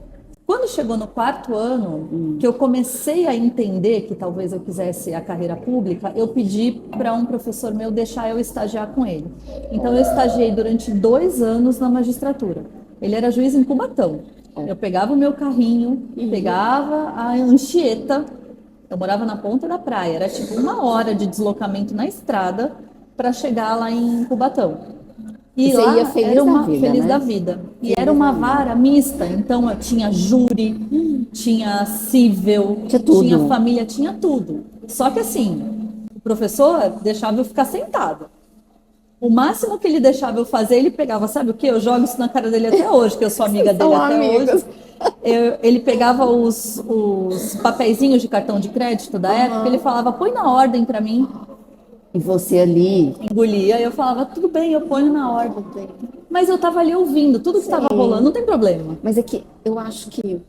Quando chegou no 4º ano, que eu comecei a entender que talvez eu quisesse a carreira pública, eu pedi para um professor meu deixar eu estagiar com ele. Então eu estagiei durante 2 anos na magistratura. Ele era juiz em Cubatão. Eu pegava o meu carrinho, pegava a Anchieta, eu morava na ponta da praia, era tipo 1 hora de deslocamento na estrada para chegar lá em Cubatão. E você lá ia feliz era da vida, feliz né? da vida. E Feliz era uma da vida. vara mista, então eu tinha júri, tinha cível, Tinha tudo. tinha família, tinha tudo. Só que assim, o professor deixava eu ficar sentada. O máximo que ele deixava eu fazer, ele pegava, sabe o quê? Eu jogo isso na cara dele até hoje, que eu sou amiga dele São até amigas. hoje. Ele pegava os papeizinhos de cartão de crédito da época, ele falava, põe na ordem pra mim. E você ali, Engolia, e eu falava, tudo bem, eu ponho na ordem. Mas eu tava ali ouvindo tudo que estava Sim. rolando, não tem problema. mas é que eu acho que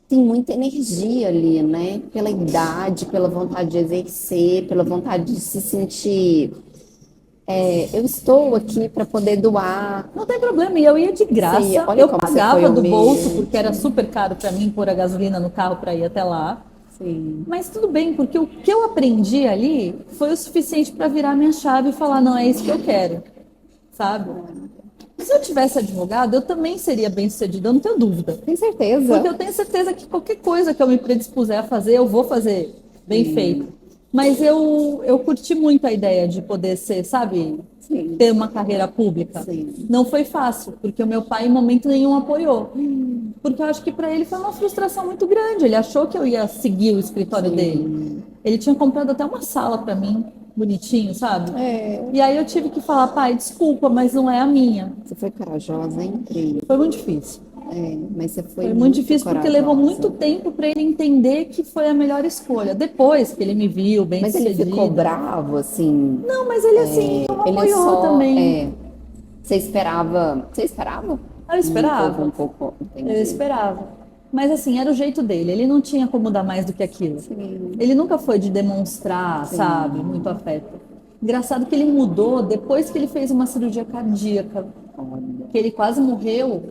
tem muita energia ali, né? Pela idade, pela vontade de exercer, pela vontade de se sentir. Eu estou aqui para poder doar. Não tem problema, e eu ia de Sei, graça, olha eu como você foi pagava do bolso, porque era humilde. super caro para mim pôr a gasolina no carro para ir até lá. Sim, Mas tudo bem, porque o que eu aprendi ali foi o suficiente para virar minha chave e falar, não, é isso que eu quero, sabe? Se eu tivesse advogado, eu também seria bem-sucedida, eu não tenho dúvida. tem Porque certeza. eu tenho certeza que qualquer coisa que eu me predispuser a fazer, eu vou fazer bem feito. Sim, Mas eu curti muito a ideia de poder ser, sabe, sim, ter uma carreira pública. sim, Não foi fácil, porque o meu pai em momento nenhum apoiou. Porque eu acho que para ele foi uma frustração muito grande. Ele achou que eu ia seguir o escritório dele. sim. Ele tinha comprado até uma sala para mim, bonitinho, sabe? É, E aí eu tive que falar, pai, desculpa, mas não é a minha. você foi corajosa, hein? Incrível. Foi muito difícil. Mas você foi Foi muito muito difícil porque levou muito corajosa. tempo para ele entender que foi a melhor escolha. Depois que ele me viu bem Mas ele ficou sucedida. bravo, assim. Não, mas ele assim não Ele apoiou só. também. Você esperava. Você esperava? Eu esperava. Um pouco, Eu entendi. esperava. Mas assim, era o jeito dele. Ele não tinha como dar mais do que aquilo. Sim, Ele nunca foi de demonstrar, sabe, muito afeto. Engraçado que ele mudou depois que ele fez uma cirurgia cardíaca, olha. que ele quase morreu,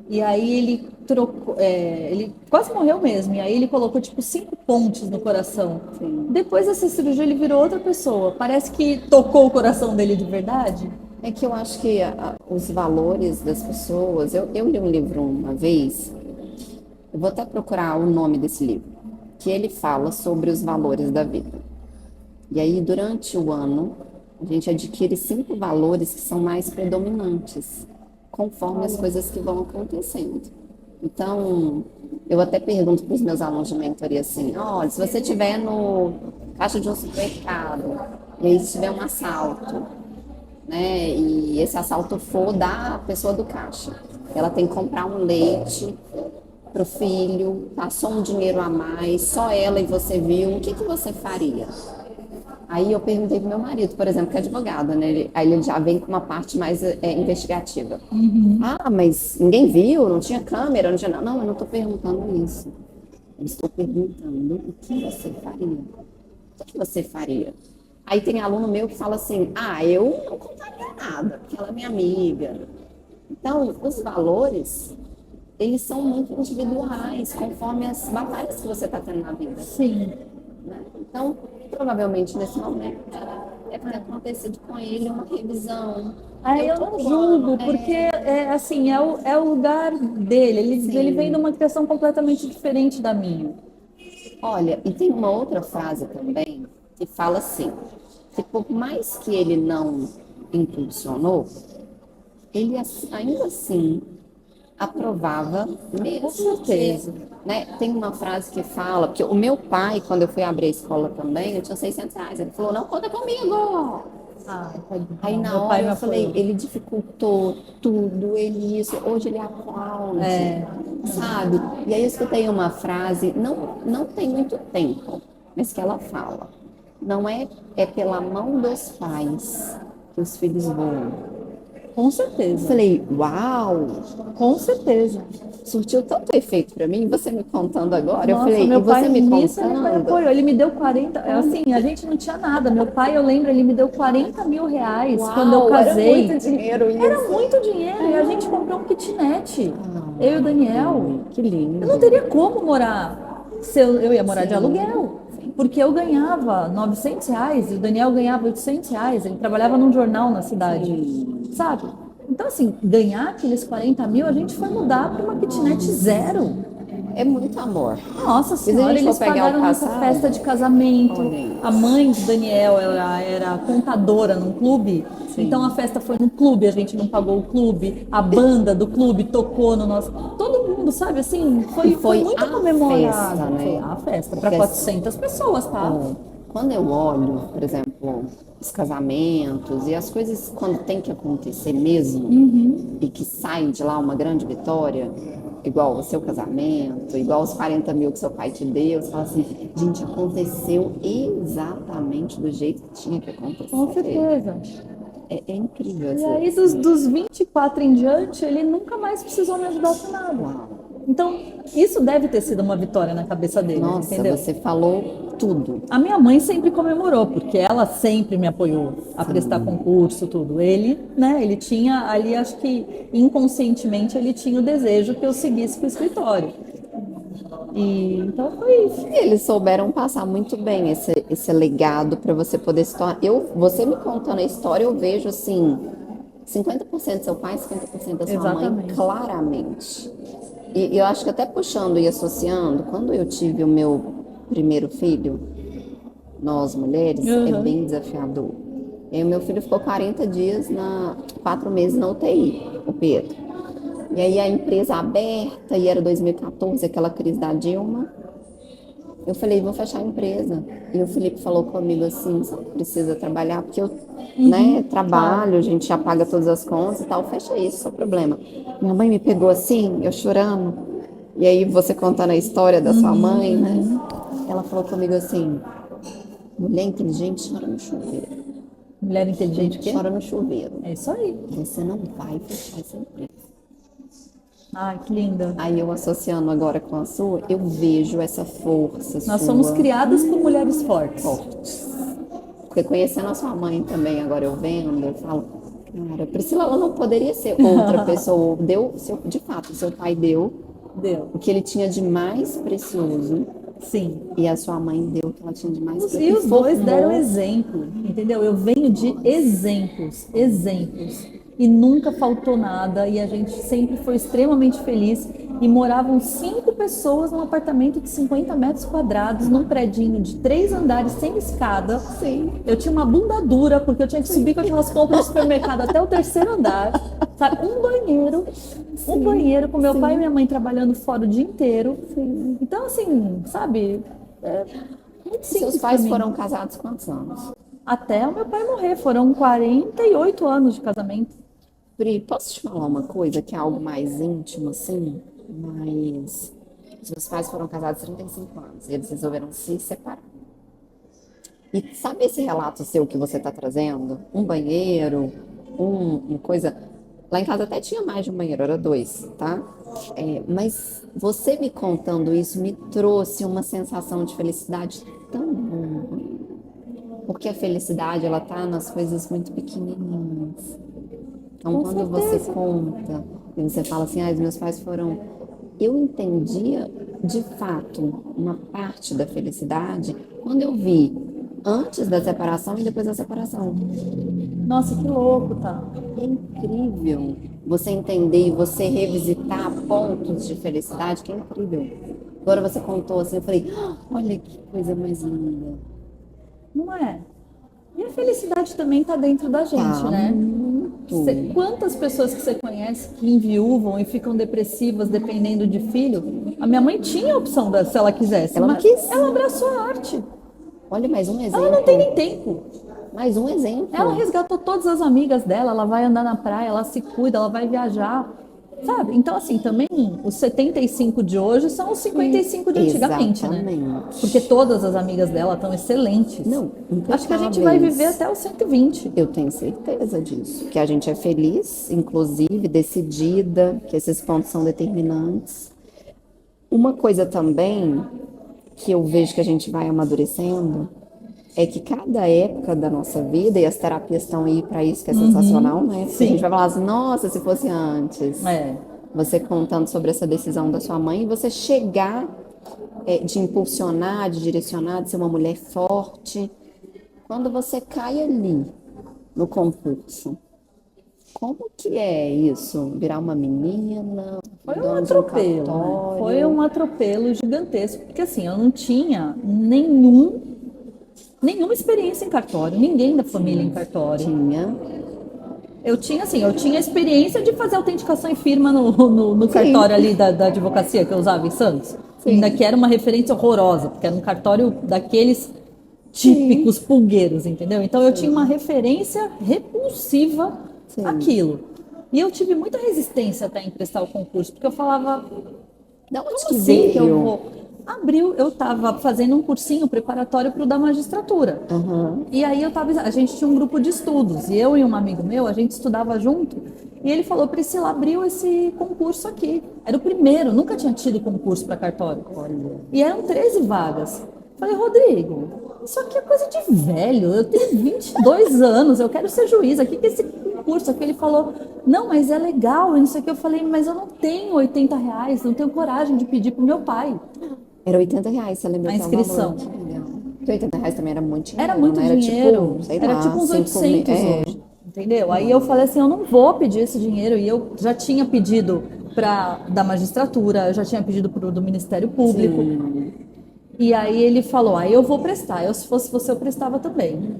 e aí ele trocou, ele quase morreu mesmo, e aí ele colocou tipo 5 pontes no coração. Sim. Depois dessa cirurgia ele virou outra pessoa. Parece que tocou o coração dele de verdade. É que eu acho que os valores das pessoas. Eu li um livro uma vez, eu vou até procurar o nome desse livro, que ele fala sobre os valores da vida. E aí, durante o ano, a gente adquire 5 valores que são mais predominantes, conforme as coisas que vão acontecendo. Então, eu até pergunto para os meus alunos de mentoria assim: olha, se você estiver no caixa de um supermercado, e aí se tiver um assalto, né, e esse assalto for da pessoa do caixa, ela tem que comprar um leite para o filho, passou um dinheiro a mais, só ela e você viu, o que que você faria? Aí eu perguntei pro meu marido, por exemplo, que é advogado, né? Aí ele já vem com uma parte mais investigativa. Ah, mas ninguém viu, não tinha câmera, não tinha nada. Não, eu não estou perguntando isso. Eu estou perguntando o que você faria. O que você faria? Aí tem aluno meu que fala assim, eu não contaria nada, porque ela é minha amiga. Então, os valores, eles são muito individuais, conforme as batalhas que você está tendo na vida. Sim. Né? Então, provavelmente nesse momento, deve ter acontecido com ele uma revisão. Aí eu não julgo, porque assim, é o lugar dele. Ele vem de Sim. uma criação completamente diferente da minha. Olha, e tem uma outra frase também que fala assim, que por mais que ele não impulsionou, ele ainda assim aprovava mesmo. Com certeza. Né, tem uma frase que fala, porque o meu pai, quando eu fui abrir a escola também, eu tinha R$ 600. Ele falou, não conta comigo. Ah, tadinho. Aí na Meu hora pai me eu falei, apoiou. ele dificultou tudo, ele isso, hoje ele aplaude, sabe? E aí eu escutei uma frase, não tem muito tempo, mas que ela fala, não é pela mão dos pais que os filhos voam. Com Eu certeza. falei, uau, Com certeza. surtiu tanto efeito pra mim, você me contando agora, eu Nossa, falei, e meu pai você me nisso ele me contando? apoiou. Ele me deu 40. Assim, a gente não tinha nada. Meu pai, eu lembro, ele me deu 40 mil reais quando eu Uau, era casei. muito dinheiro Era isso. muito dinheiro e a gente comprou um kitnet. Eu e o Daniel. Que lindo. Eu não teria como morar se eu ia morar de aluguel. Porque eu ganhava R$ 900 e o Daniel ganhava R$ 800. Ele trabalhava num jornal na cidade, sabe? Então, assim, ganhar aqueles 40 mil, a gente foi mudar para uma kitnet zero. É muito amor. Nossa Se a senhora, gente eles for pegar o pagaram nossa passado, festa de casamento. olha isso. A mãe do Daniel era contadora num clube, Sim. então a festa foi no clube, a gente não pagou o clube, a banda do clube tocou no nosso. Todo mundo, sabe assim, foi muito a comemorado. festa, né? Foi a festa, para Porque 400 pessoas, tá? quando eu olho, por exemplo, os casamentos e as coisas quando tem que acontecer mesmo e que saem de lá uma grande vitória, igual o seu casamento, igual os 40 mil que seu pai te deu, você fala assim, gente, aconteceu exatamente do jeito que tinha que acontecer. Com certeza. É incrível. E aí, dos 24 em diante, ele nunca mais precisou me ajudar com nada. Uau. Então, isso deve ter sido uma vitória na cabeça dele, Nossa, entendeu? você falou tudo. A minha mãe sempre comemorou, porque ela sempre me apoiou a prestar concurso, tudo. Ele, né, ele tinha ali, acho que inconscientemente, ele tinha o desejo que eu seguisse para o escritório. E então foi isso. Eles souberam passar muito bem esse legado para você poder se tornar. Você me contando a história, eu vejo assim, 50% do seu pai, 50% da sua mãe, Exatamente. claramente. E eu acho que até puxando e associando, quando eu tive o meu primeiro filho, nós mulheres, é Uhum. bem desafiador. E aí, o meu filho ficou 40 dias, 4 meses na UTI, o Pedro. E aí a empresa aberta, e era 2014, aquela crise da Dilma. Eu falei, vou fechar a empresa. E o Felipe falou comigo assim, você não precisa trabalhar, porque eu, né, trabalho, a gente já paga todas as contas e tal, fecha isso, seu problema. Minha mãe me pegou assim, eu chorando. E aí você contando a história da sua mãe, né? Ela falou comigo assim, mulher inteligente chora no chuveiro. Mulher inteligente o quê? Chora no chuveiro. É isso aí. Você não vai fechar essa empresa. Ai, que linda. Aí eu associando agora com a sua, eu vejo essa força Nós sua. somos criadas por mulheres fortes. Fortes. Porque conhecendo a sua mãe também, agora eu vendo, eu falo, cara, Priscila, ela não poderia ser outra pessoa. De fato, seu pai deu Deu. o que ele tinha de mais precioso Sim. e a sua mãe deu o que ela tinha de mais precioso. E os dois deram exemplo, entendeu? Eu venho de exemplos. E nunca faltou nada, e a gente sempre foi extremamente feliz. E moravam 5 pessoas num apartamento de 50 metros quadrados, num predinho de 3 andares, sem escada. Sim. Eu tinha uma bunda dura, porque eu tinha que subir com aquelas compras do supermercado até o 3º andar. Sabe? Um banheiro com meu pai e minha mãe trabalhando fora o dia inteiro. Sim. Então, assim, sabe? Muito simples. Seus pais pra mim. foram casados quantos anos? Até o meu pai morrer, foram 48 anos de casamento. Pri, posso te falar uma coisa que é algo mais íntimo, assim? Mas os meus pais foram casados há 35 anos e eles resolveram se separar. E sabe esse relato seu que você está trazendo? Um banheiro, uma coisa. Lá em casa até tinha mais de um banheiro, era 2, tá? Mas você me contando isso me trouxe uma sensação de felicidade tão boa. Porque a felicidade, ela tá nas coisas muito pequenininhas. Então, Com quando certeza. você conta e você fala assim, os meus pais foram. Eu entendia, de fato, uma parte da felicidade quando eu vi antes da separação e depois da separação. Nossa, que louco, tá? É incrível você entender e você revisitar pontos de felicidade, que é incrível. Agora você contou assim, eu falei, olha que coisa mais linda. Não é? E a felicidade também tá dentro da gente, Tá né? muito. Quantas pessoas que você conhece que enviúvam e ficam depressivas dependendo de filho? A minha mãe tinha a opção se ela quisesse. Ela não mas quis. Ela abraçou a arte. Olha, mais um exemplo. Ela não tem nem tempo. Mais um exemplo. Ela resgatou todas as amigas dela, ela vai andar na praia, ela se cuida, ela vai viajar. Sabe? Então, assim, também os 75 de hoje são os 55 de antigamente, né? Exatamente. Porque todas as amigas dela estão excelentes. Não, Acho que a gente vai impecáveis. viver até os 120. Eu tenho certeza disso. Que a gente é feliz, inclusive, decidida, que esses pontos são determinantes. Uma coisa também que eu vejo que a gente vai amadurecendo é que cada época da nossa vida, e as terapias estão aí para isso, que é sensacional, né? Porque a gente vai falar assim, nossa, se fosse antes. É. Você contando sobre essa decisão da sua mãe, e você chegar de impulsionar, de direcionar, de ser uma mulher forte. Quando você cai ali no concurso, como que é isso? Virar uma menina, Foi um dona de atropelo, né? cartório? Foi um atropelo gigantesco, porque assim, eu não tinha nenhuma experiência em cartório, ninguém da família em cartório. Tinha. Eu tinha experiência de fazer autenticação e firma no cartório ali da advocacia que eu usava em Santos. Sim. Ainda que era uma referência horrorosa, porque era um cartório daqueles típicos pulgueiros, entendeu? Então eu tinha uma referência repulsiva àquilo. E eu tive muita resistência até em prestar o concurso, porque eu falava, Da onde como que assim que eu veio? vou? Abriu, eu estava fazendo um cursinho preparatório para o da magistratura. Aham. E aí a gente tinha um grupo de estudos, e eu e um amigo meu, a gente estudava junto, E ele falou, Priscila, abriu esse concurso aqui. Era o primeiro, nunca tinha tido concurso para cartório. E eram 13 vagas. Falei, Rodrigo, isso aqui é coisa de velho, eu tenho 22 anos, eu quero ser juiz, aqui que esse concurso aqui. Ele falou, não, mas é legal, e não sei o que. Eu falei, mas eu não tenho R$ 80, não tenho coragem de pedir pro meu pai. Era R$ 80, você lembra? A inscrição. Porque R$ 80 também era muito dinheiro. Era muito né? dinheiro, Sei era lá, tipo uns 800 é. hoje, entendeu? Aí eu falei assim, eu não vou pedir esse dinheiro, e eu já tinha pedido da magistratura, eu já tinha pedido do Ministério Público, e aí ele falou, aí eu vou prestar, se fosse você eu prestava também.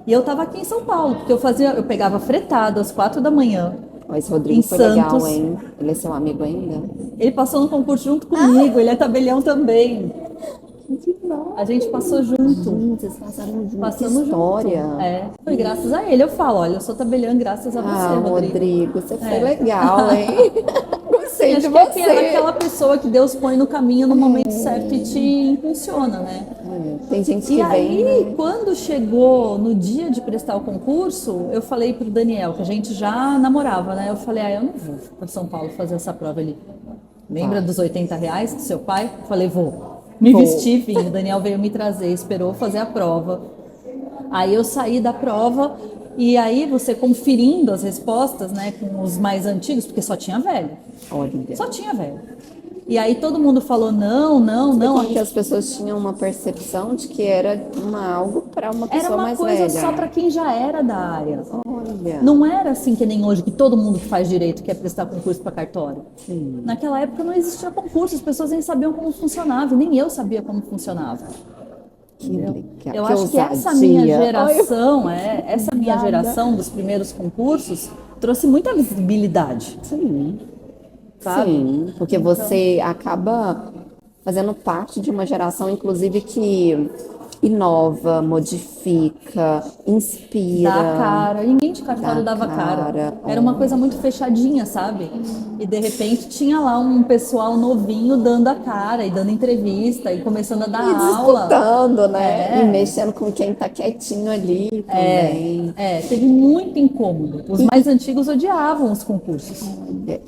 E eu estava aqui em São Paulo, porque eu pegava fretado às 4 da manhã, Ó, esse Rodrigo em foi Santos. legal, hein? Ele é seu amigo ainda? Ele passou no concurso junto comigo, ele é tabelião também. A gente passou junto. Vocês passaram junto. Passamos Que história. junto. É, foi graças a ele. Eu falo, olha, eu sou tabeliã graças a você, Rodrigo. Você foi legal, hein? Gostei de Acho que você. é aquela pessoa que Deus põe no caminho no momento certo e te impulsiona, né? Tem gente que E vem. aí, quando chegou no dia de prestar o concurso, eu falei pro Daniel, que a gente já namorava, né? Eu falei, eu não vou para São Paulo fazer essa prova ali. Lembra dos R$ 80 do seu pai? Eu falei, vou. Me vesti, vim. O Daniel veio me trazer, esperou fazer a prova. Aí eu saí da prova e aí você conferindo as respostas, né, com os mais antigos, porque só tinha velho. Olha. Só tinha velho. E aí todo mundo falou não. Porque as pessoas tinham uma percepção de que era algo para uma pessoa Era uma mais coisa velha. só para quem já era da área. Olha. Não era assim que nem hoje, que todo mundo que faz direito quer prestar concurso para cartório. Sim. Naquela época não existia concurso, as pessoas nem sabiam como funcionava, nem eu sabia como funcionava. Que legal. Eu Que acho que essa minha geração dos primeiros concursos trouxe muita visibilidade. Sim. Sabe? Sim, porque você acaba fazendo parte de uma geração, inclusive, que inova, modifica, inspira. Dá cara. Ninguém de cartório Dá dava cara. cara. Era uma coisa muito fechadinha, sabe? E de repente tinha lá um pessoal novinho dando a cara e dando entrevista e começando a dar aula. Disputando, né? E mexendo com quem tá quietinho ali também. Teve muito incômodo. Os mais antigos odiavam os concursos.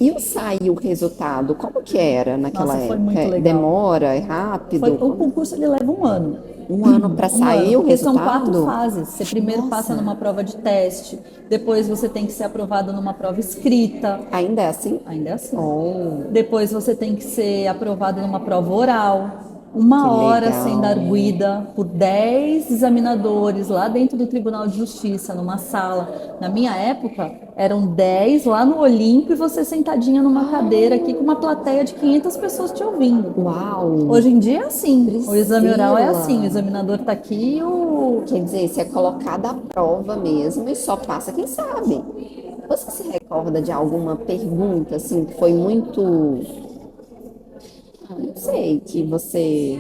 E saiu o resultado? Como que era naquela Nossa, foi época? muito legal. Demora? É rápido? O concurso ele leva um ano. Um ano para sair o porque resultado? são 4 fases. Você primeiro passa numa prova de teste, depois você tem que ser aprovado numa prova escrita. Ainda é assim? Ainda é assim. Oh. Depois você tem que ser aprovado numa prova oral. 1 hora sendo arguida por 10 examinadores lá dentro do Tribunal de Justiça, numa sala. Na minha época, eram 10 lá no Olímpio e você sentadinha numa cadeira aqui com uma plateia de 500 pessoas te ouvindo. Uau! Hoje em dia é assim. Priscila. O exame oral é assim. O examinador está aqui e Quer dizer, você é colocada à prova mesmo e só passa quem sabe. Você se recorda de alguma pergunta, assim, que foi muito... não sei, que você...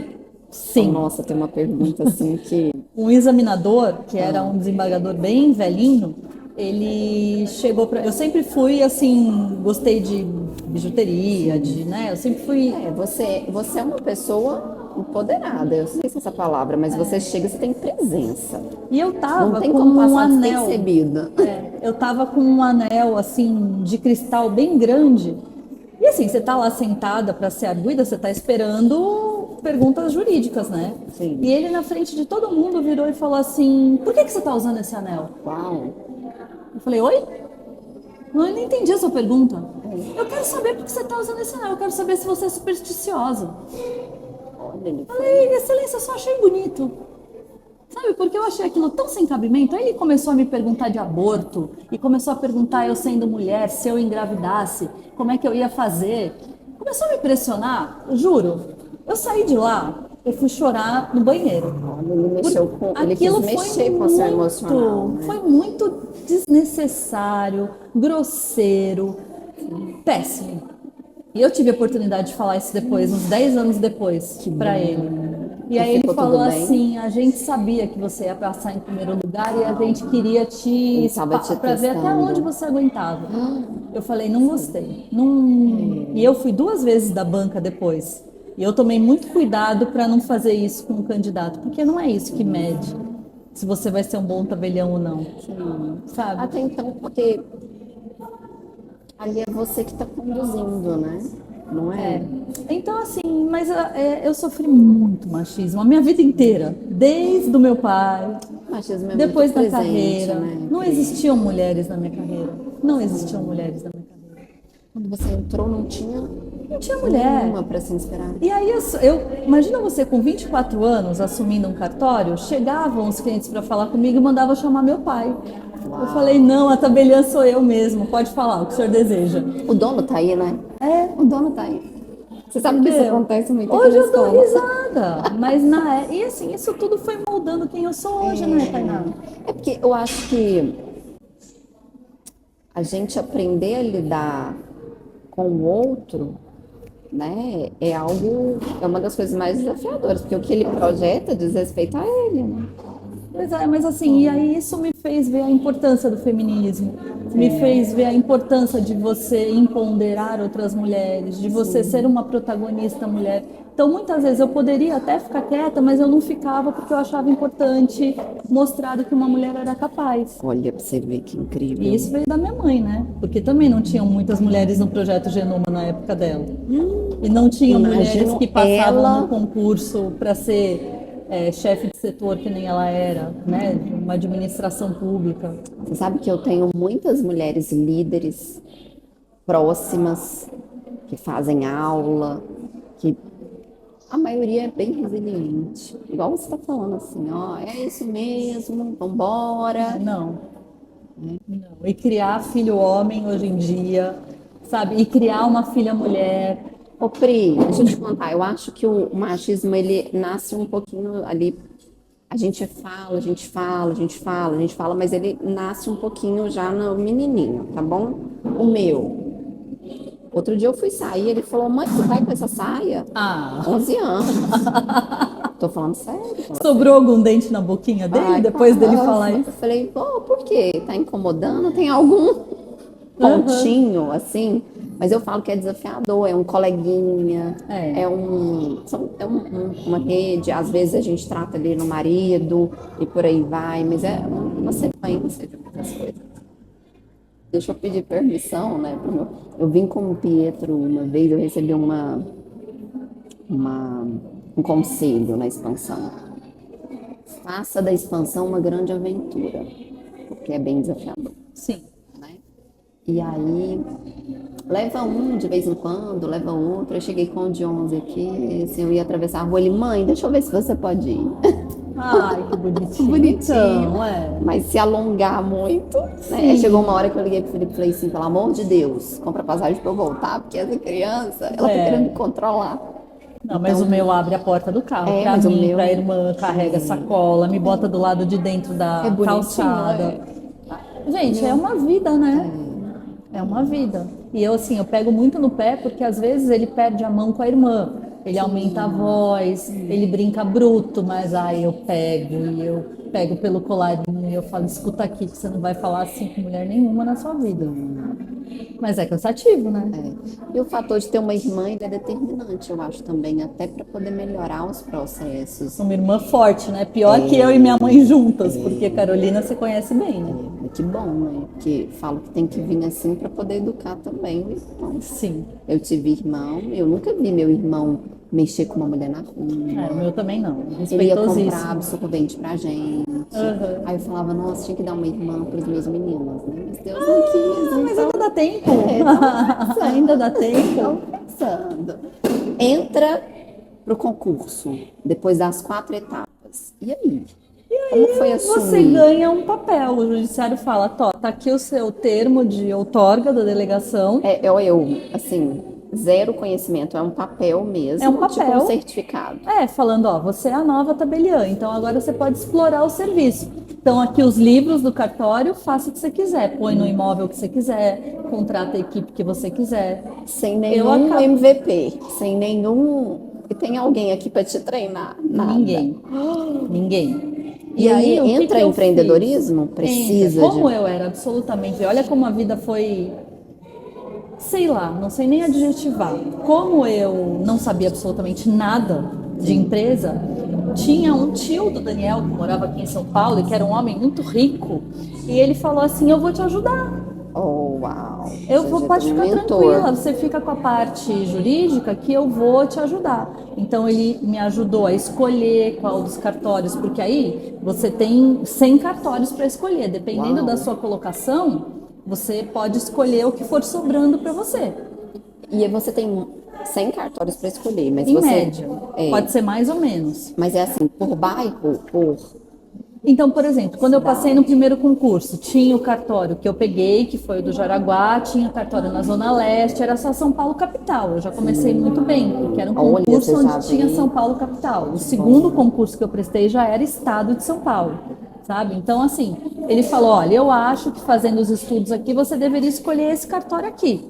Sim. Nossa, tem uma pergunta assim que... Um examinador, que era um desembargador bem velhinho, ele chegou para... Eu sempre fui, assim, gostei de bijuteria, né? Eu sempre fui... Você é uma pessoa empoderada, eu sei se é essa palavra, mas você chega, você tem presença. E eu tava Não tem com como um passar anel. despercebida. Eu tava com um anel, assim, de cristal bem grande. E assim, você tá lá sentada para ser arguida, você tá esperando perguntas jurídicas, né? Sim. E ele, na frente de todo mundo, virou e falou assim, por que você tá usando esse anel? Uau! Eu falei, oi? Não, eu não entendi a sua pergunta. Eu quero saber por que você tá usando esse anel, eu quero saber se você é supersticiosa. Olha, ele Falei, excelência, eu só achei bonito. Sabe, porque eu achei aquilo tão sem cabimento. Aí ele começou a me perguntar de aborto, e começou a perguntar, eu sendo mulher, se eu engravidasse, como é que eu ia fazer. Começou a me pressionar, juro. Eu saí de lá, eu fui chorar no banheiro. Ele quis mexer com o seu emocional. Né? Foi muito desnecessário, grosseiro, péssimo. E eu tive a oportunidade de falar isso depois, uns 10 anos depois, para ele. E aí ele falou assim, a gente sabia que você ia passar em primeiro lugar e a gente queria para ver até onde você aguentava. Eu falei, não gostei. Não... E eu fui 2 vezes da banca depois. E eu tomei muito cuidado para não fazer isso com o candidato, porque não é isso que mede se você vai ser um bom tabelião ou não. Sim. Sabe? Até então, porque Ali é você que está conduzindo, né? Não é? Então, assim, mas eu sofri muito machismo a minha vida inteira, desde o meu pai, O machismo é muito depois da presente, carreira. né? Não Cris? existiam mulheres na minha carreira. Não existiam mulheres na minha carreira. Quando você entrou, não tinha Não tinha mulher. nenhuma para se inspirar. E aí, imagina você com 24 anos assumindo um cartório, chegavam os clientes para falar comigo e mandavam chamar meu pai. Eu falei, não, a tabeliã sou eu mesmo, pode falar o que o senhor deseja. O dono tá aí, né? É, O dono tá aí. Você sabe que isso entendeu? acontece muito aqui Hoje na eu dou escola. risada, mas e assim, isso tudo foi moldando quem eu sou hoje, né, Tainá? É porque eu acho que a gente aprender a lidar com o outro, né, é uma das coisas mais desafiadoras, porque o que ele projeta diz respeito a ele, né? Pois é, mas assim, e aí isso me fez ver a importância do feminismo, me fez ver a importância de você empoderar outras mulheres, de você ser uma protagonista mulher. Então, muitas vezes eu poderia até ficar quieta, mas eu não ficava porque eu achava importante mostrar que uma mulher era capaz. Olha pra você ver que incrível. E isso veio da minha mãe, né? Porque também não tinham muitas mulheres no projeto Genoma na época dela. E não tinham mulheres Imagino que passavam ela- no concurso para ser chefe de setor que nem ela era, né? De uma administração pública. Você sabe que eu tenho muitas mulheres líderes próximas que fazem aula, que a maioria é bem resiliente. Igual você está falando assim, ó, é isso mesmo, vambora. Não. Não. E criar filho homem hoje em dia, sabe? E criar uma filha mulher. Ô Pri, deixa eu te contar, eu acho que o machismo, ele nasce um pouquinho ali, a gente fala, a gente fala, a gente fala, a gente fala, mas ele nasce um pouquinho já no menininho, tá bom? O meu. Outro dia eu fui sair, ele falou, mãe, você vai com essa saia? Ah, 11 anos. Tô falando sério. sobrou algum dente na boquinha dele Ai, depois dele nossa. falar Eu isso? falei, pô, por quê? Tá incomodando? Tem algum pontinho, assim? Mas eu falo que é desafiador, é um coleguinha, uma rede, às vezes a gente trata ali no marido e por aí vai, mas é uma sequência de muitas coisas. Deixa eu pedir permissão, né? Eu vim com o Pietro uma vez, eu recebi um conselho na expansão. Faça da expansão uma grande aventura, porque é bem desafiador, Sim. né? E aí, leva um de vez em quando, leva outro. Eu cheguei com o de 11 aqui, assim, eu ia atravessar a rua, ele, mãe, deixa eu ver se você pode ir. Ai, que bonitinho. Bonitinho. Então, é. Mas se alongar muito, né? Aí chegou uma hora que eu liguei pro Felipe e falei assim, pelo amor de Deus, compra passagem pra eu voltar, porque essa criança, ela tá querendo me controlar. Não, mas o meu abre a porta do carro pra mas o mim, meu- pra irmã, carrega sacola, me bota do lado de dentro da É bonitinho, calçada. Gente, é uma vida, né? É uma vida. E eu, assim, eu pego muito no pé porque às vezes ele perde a mão com a irmã. Ele aumenta a voz, ele brinca bruto, mas aí eu pego pelo colarinho e eu falo, escuta aqui que você não vai falar assim com mulher nenhuma na sua vida. Mas é cansativo, né? E o fator de ter uma irmã, ele é determinante, eu acho também, até para poder melhorar os processos. Uma irmã forte, né? Pior que eu e minha mãe juntas, porque Carolina você conhece bem, né? Que bom, né? Porque falo que tem que vir assim para poder educar também. Então, Sim. eu tive irmão, eu nunca vi meu irmão mexer com uma mulher na rua. O meu também não. Ele ia Respeitosíssimo. comprar absorvente pra gente. Aí eu falava, nossa, tinha que dar uma irmã pros meus meninos, né? Mas Deus não quis. Mas ainda dá tempo. Então, Ainda dá tempo. Estão pensando. Entra pro concurso, depois das 4 etapas. E aí? Como foi assumir? Você ganha um papel. O judiciário fala, tá aqui o seu termo de outorga da delegação. Eu, assim, zero conhecimento. É um papel mesmo. É um papel. Tipo um certificado. Falando, ó, você é a nova tabeliã, então agora você pode explorar o serviço. Então aqui os livros do cartório, faça o que você quiser. Põe no imóvel que você quiser, contrata a equipe que você quiser. Sem nenhum MVP, sem nenhum... E tem alguém aqui para te treinar? Nada. Ninguém. E aí, o que entra que eu empreendedorismo? fiz? Precisa Entra. Como de... eu era absolutamente... Olha como a vida foi... Sei lá, não sei nem adjetivar. Como eu não sabia absolutamente nada de empresa, tinha um tio do Daniel, que morava aqui em São Paulo, e que era um homem muito rico, e ele falou assim, eu vou te ajudar. Oh, uau. Pode Tem um ficar mentor. tranquila, você fica com a parte jurídica que eu vou te ajudar. Então ele me ajudou a escolher qual dos cartórios, porque aí você tem 100 cartórios para escolher, dependendo Uau. da sua colocação, você pode escolher o que for sobrando para você. E aí você tem 100 cartórios para escolher, mas Em você média, é, pode ser mais ou menos. mas é assim, por bairro, por Então, por exemplo, quando eu passei no primeiro concurso, tinha o cartório que eu peguei, que foi o do Jaraguá, tinha o cartório na Zona Leste, era só São Paulo capital. Eu já comecei muito bem, porque era um Olha, concurso você já onde tinha vem. São Paulo capital. O segundo concurso que eu prestei já era Estado de São Paulo, sabe? Então, assim, ele falou: olha, eu acho que fazendo os estudos aqui, você deveria escolher esse cartório aqui.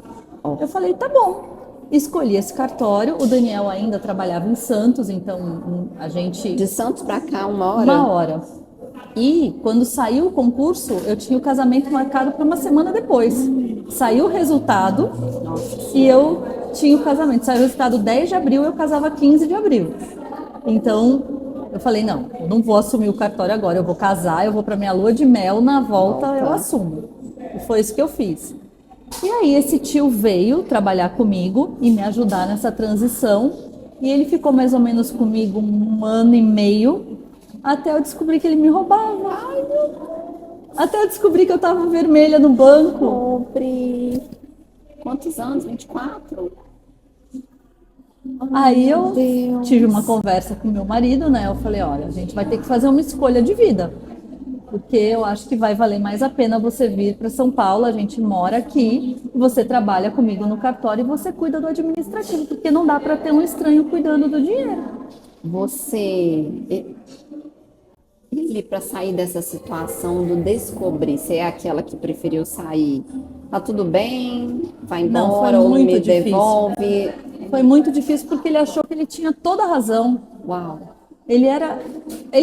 Eu falei: tá bom. Escolhi esse cartório. O Daniel ainda trabalhava em Santos, então a gente. De Santos para cá, uma hora. Uma hora. E quando saiu o concurso, eu tinha o casamento marcado para uma semana depois. Saiu o resultado e eu tinha o casamento. Saiu o resultado 10 de abril, eu casava 15 de abril. Então, eu falei: não, eu não vou assumir o cartório agora, eu vou casar, eu vou para minha lua de mel, na volta eu assumo. E foi isso que eu fiz. E aí esse tio veio trabalhar comigo e me ajudar nessa transição. E ele ficou mais ou menos comigo 1 ano e meio, até eu descobrir que ele me roubava. Ai, meu... Até eu descobrir que eu tava vermelha no banco. Pobre. Quantos anos? 24? Aí Meu eu Deus. tive uma conversa com meu marido, né? Eu falei: olha, a gente vai ter que fazer uma escolha de vida. Porque eu acho que vai valer mais a pena você vir para São Paulo, a gente mora aqui, você trabalha comigo no cartório e você cuida do administrativo, porque não dá para ter um estranho cuidando do dinheiro. Você ele para sair dessa situação do descobrir, você é aquela que preferiu sair? Tá tudo bem? Vai Não, foi embora ou muito me difícil. devolve? Foi muito difícil porque ele achou que ele tinha toda a razão. Uau. Ele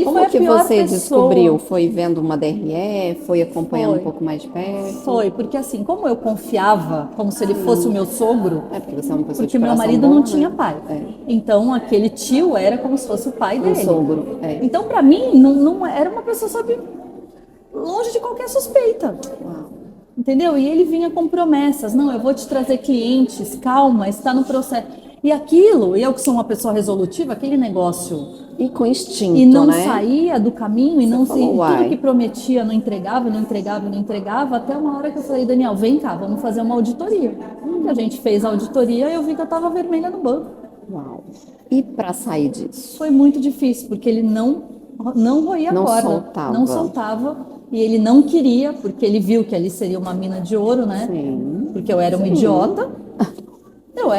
Como foi a que pior você pessoa. descobriu? Foi vendo uma DRE? Foi acompanhando Foi. um pouco mais de perto? Foi, porque assim, como eu confiava, como se ele fosse o meu sogro, É porque você é uma pessoa de porque meu coração marido bom, não né? tinha pai. É. Então aquele tio era como se fosse o pai Um dele. sogro. É. Então para mim não era uma pessoa, sabe, longe de qualquer suspeita. Uau. Entendeu? E ele vinha com promessas: não, eu vou te trazer clientes, calma, está no processo. E aquilo, eu que sou uma pessoa resolutiva, aquele negócio E com instinto, e não né? saía do caminho e Você não falou, tudo uai. que prometia não entregava, não entregava, não entregava, até uma hora que eu falei: Daniel, vem cá, vamos fazer uma auditoria. E a gente fez a auditoria e eu vi que eu estava vermelha no banco. Uau. E para sair disso? Foi muito difícil, porque ele não roía a Não corda, soltava. não soltava, e ele não queria, porque ele viu que ali seria uma mina de ouro, né? Sim. Porque eu era uma Sim. idiota. Eu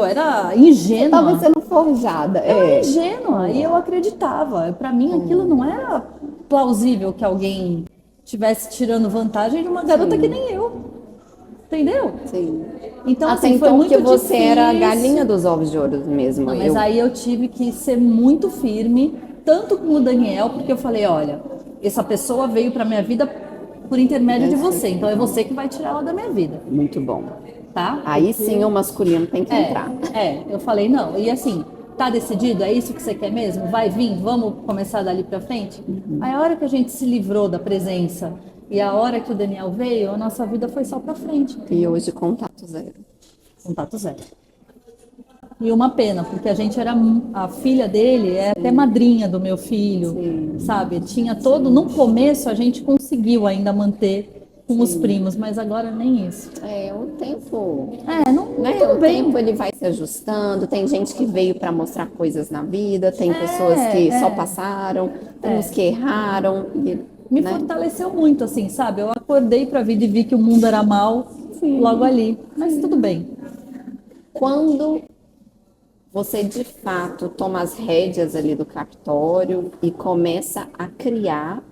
era ingênua. Estava sendo forjada. Eu era É. ingênua e eu acreditava. Para mim aquilo não era plausível que alguém tivesse tirando vantagem de uma garota que nem eu. Entendeu? Sim. Então, Até assim, foi então muito que você difícil. era a galinha dos ovos de ouro mesmo. Não, mas aí eu tive que ser muito firme, tanto com o Daniel, porque eu falei: olha, essa pessoa veio para minha vida por intermédio de você, então é você que vai tirar ela da minha vida, Muito bom. tá? Aí sim o masculino tem que entrar. Eu falei: não, e assim, tá decidido? É isso que você quer mesmo? Vai vir? Vamos começar dali para frente? Aí a hora que a gente se livrou da presença e a hora que o Daniel veio, a nossa vida foi só para frente. E hoje contato zero. Contato zero. E uma pena, porque a gente era a filha dele, é até madrinha do meu filho, sabe? Tinha todo, no começo a gente conseguiu ainda manter com os primos, mas agora nem isso. É, o tempo, Não, né? tudo O bem. tempo ele vai se ajustando. Tem gente que veio para mostrar coisas na vida, tem pessoas que só passaram, tem uns que erraram. Me né? fortaleceu muito, assim, sabe? Eu acordei pra vida e vi que o mundo era mal logo ali, mas tudo bem. Quando você de fato toma as rédeas ali do cartório e começa a criar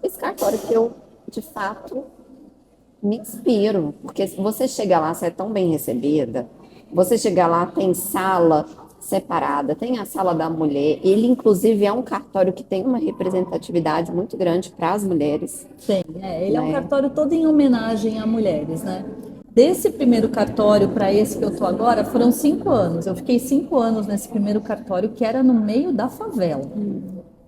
esse cartório que eu de fato me inspiro, porque você chega lá, você é tão bem recebida, você chega lá, tem sala separada, tem a sala da mulher, ele inclusive é um cartório que tem uma representatividade muito grande para as mulheres. Tem, ele é um cartório todo em homenagem a mulheres, né? Desse primeiro cartório para esse que eu tô agora, foram 5 anos. Eu fiquei 5 anos nesse primeiro cartório, que era no meio da favela.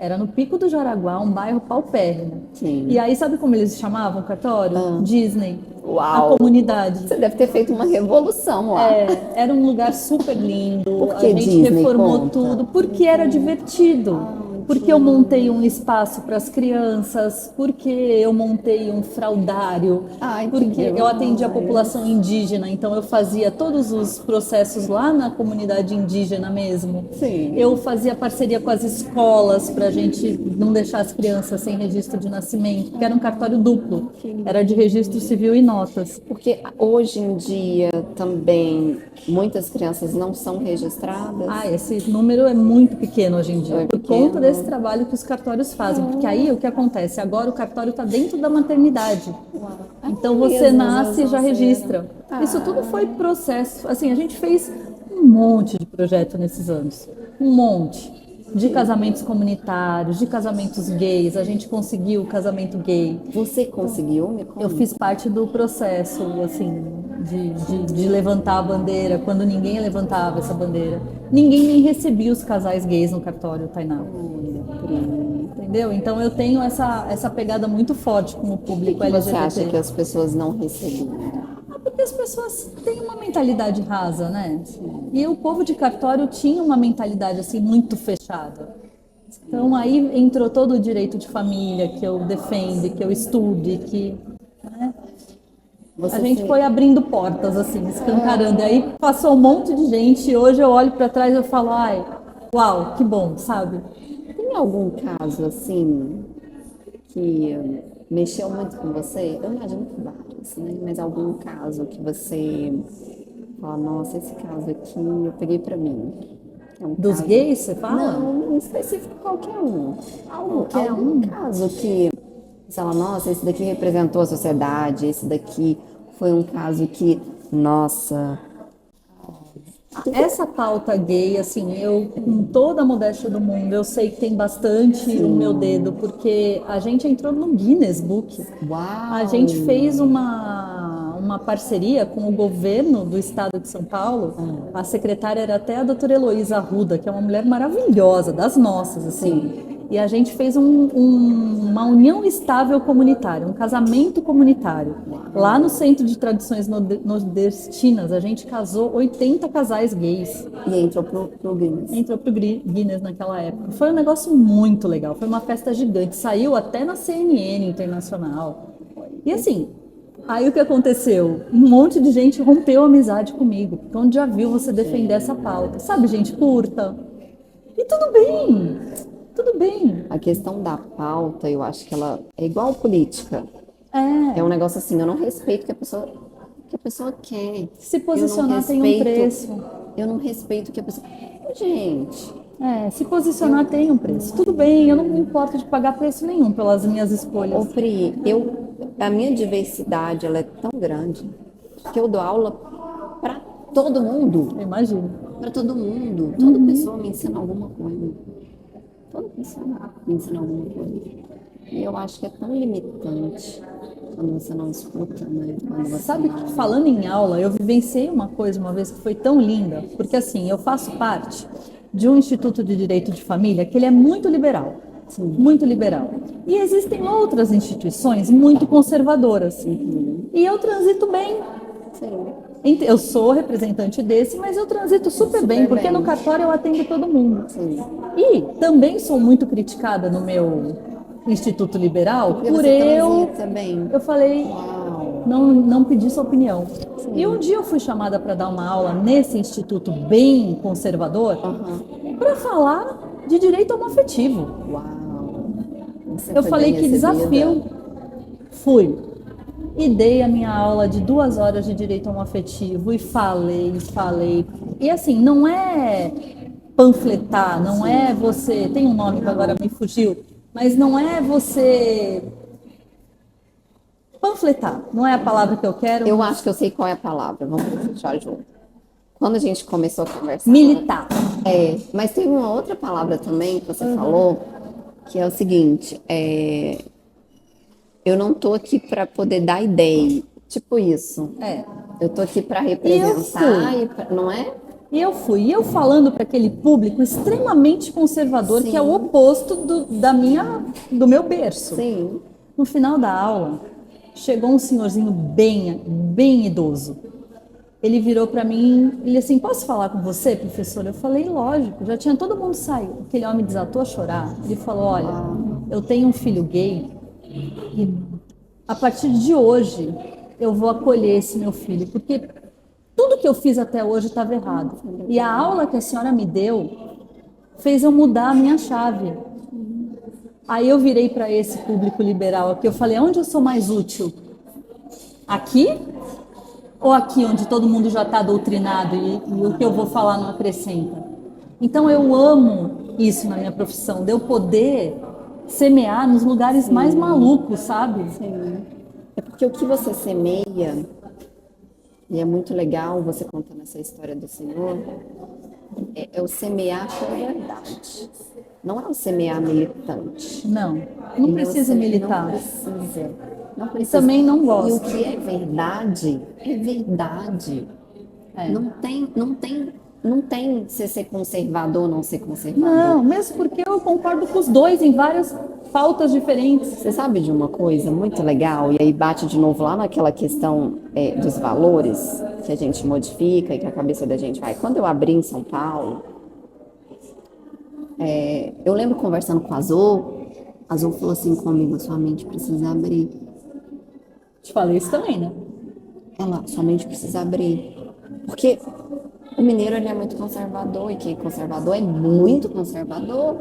Era no Pico do Jaraguá, um bairro paupérrimo. Sim. E aí, sabe como eles chamavam o cartório? Disney. A Uau! comunidade. Você deve ter feito uma revolução lá. Era um lugar super lindo. Por A que gente Disney? reformou Conta. tudo porque era divertido. Porque eu montei um espaço para as crianças, porque eu montei um fraudário, Ai, que porque eu atendia a demais. população indígena, então eu fazia todos os processos lá na comunidade indígena mesmo. Sim. Eu fazia parceria com as escolas para a gente não deixar as crianças sem registro de nascimento, porque era um cartório duplo, era de registro civil e notas. Porque hoje em dia também muitas crianças não são registradas. Esse número é muito pequeno hoje em dia, É por pequeno. conta desse trabalho que os cartórios fazem. Porque aí o que acontece? Agora o cartório está dentro da maternidade. Então você mesmo, nasce e já registra. Isso tudo foi processo. Assim, a gente fez um monte de projeto nesses anos. Um monte. De casamentos comunitários, de casamentos gays. A gente conseguiu o casamento gay. Você conseguiu? Me conta. Eu fiz parte do processo, assim, de levantar a bandeira, quando ninguém levantava essa bandeira. Ninguém nem recebia os casais gays no cartório, Tainá. Entendeu? Então eu tenho essa pegada muito forte com o público Por que você LGBT. acha que as pessoas não recebiam? Porque as pessoas têm uma mentalidade rasa, né? E o povo de cartório tinha uma mentalidade assim muito fechada. Então aí entrou todo o direito de família que eu defendo, que eu estude, que né? A gente foi abrindo portas assim, escancarando. E aí passou um monte de gente e hoje eu olho para trás e eu falo, ai, uau, que bom, sabe? Tem algum caso assim que mexeu muito com você? Eu imagino que vários, né? Mas algum caso que você fala, nossa, esse caso aqui eu peguei pra mim. É um Dos caso... gays, você fala? Não, em específico qualquer um. Qualquer Algum caso que você fala, nossa, esse daqui representou a sociedade, esse daqui foi um caso que, nossa... Essa pauta gay, assim, eu, com toda a modéstia do mundo, eu sei que tem bastante o meu dedo, porque a gente entrou no Guinness Book. Uau! A gente fez uma parceria com o governo do estado de São Paulo. A secretária era até a doutora Heloísa Arruda, que é uma mulher maravilhosa, das nossas, assim. E a gente fez uma união estável comunitária, um casamento comunitário. Lá no Centro de Tradições Nordestinas, a gente casou 80 casais gays. E entrou pro Guinness. Entrou pro Guinness naquela época. Foi um negócio muito legal, foi uma festa gigante. Saiu até na CNN Internacional. E assim, aí o que aconteceu? Um monte de gente rompeu a amizade comigo, porque onde já viu você defender essa pauta. Sabe, gente curta. E tudo bem. Tudo bem. A questão da pauta, eu acho que ela é igual política. É. É um negócio assim, eu não respeito o que a pessoa quer. Se posicionar tem um preço. Eu não respeito o que a pessoa... Gente... Se posicionar tem um preço. Tudo bem, eu não me importo de pagar preço nenhum pelas minhas escolhas. Ô, Pri, a minha diversidade, ela é tão grande que eu dou aula para todo mundo. Eu imagino. Para todo mundo. Toda pessoa me ensina alguma coisa. Toda pessoa me ensina alguma coisa. E eu acho que é tão limitante quando você não escuta, né? Sabe que falando em aula, eu vivenciei uma coisa uma vez que foi tão linda, porque assim, eu faço parte de um Instituto de Direito de Família que ele é muito liberal. Sim. Muito liberal. E existem outras instituições muito conservadoras. E eu transito bem. Sim. Eu sou representante desse, mas eu transito super bem, porque no cartório eu atendo todo mundo. Sim. E também sou muito criticada no meu Instituto Liberal porque por eu falei, não pedi sua opinião. Sim. E um dia eu fui chamada para dar uma aula nesse instituto bem conservador para falar de direito homoafetivo. Eu falei que desafio. Fui. E dei a minha aula de 2 horas de direito homoafetivo e falei. E assim, não é panfletar, não é você... Tem um nome que agora me fugiu, mas não é você panfletar, não é a palavra que eu quero. Eu acho que eu sei qual é a palavra, vamos fechar junto. Quando a gente começou a conversar... Militar. Mas tem uma outra palavra também que você falou, que é o seguinte, eu não tô aqui para poder dar ideia, tipo isso. Eu tô aqui para representar, não é? E eu fui, e eu falando para aquele público extremamente conservador, que é o Sim. oposto do meu berço. Sim. No final da aula, chegou um senhorzinho bem idoso. Ele virou para mim, ele assim, posso falar com você, professora? Eu falei, lógico, já tinha todo mundo saído. Aquele homem desatou a chorar. Ele falou, olha, eu tenho um filho gay e a partir de hoje eu vou acolher esse meu filho, porque tudo que eu fiz até hoje estava errado. E a aula que a senhora me deu fez eu mudar a minha chave. Aí eu virei para esse público liberal aqui, eu falei, onde eu sou mais útil? Aqui? Ou aqui onde todo mundo já está doutrinado e o que eu vou falar não acrescenta? Então eu amo isso na minha profissão, de eu poder semear nos lugares mais malucos, sabe? Sim. É porque o que você semeia, e é muito legal você contando essa história do Senhor, é o semear com verdade. Não é o semear militante. Não Ele é o precisa militar. Não precisa. Não E precisa. também não E o gosto. que é verdade, é verdade. É. Não tem se ser conservador ou não ser conservador. Não, mesmo porque eu concordo com os dois em várias pautas diferentes. Você sabe de uma coisa muito legal? E aí bate de novo lá naquela questão dos valores que a gente modifica e que a cabeça da gente vai. Quando eu abri em São Paulo, eu lembro conversando com a Azul falou assim comigo, sua mente precisa abrir. Te falei isso também, né? Sua mente precisa abrir. Porque o mineiro ele é muito conservador, e quem é conservador é muito conservador.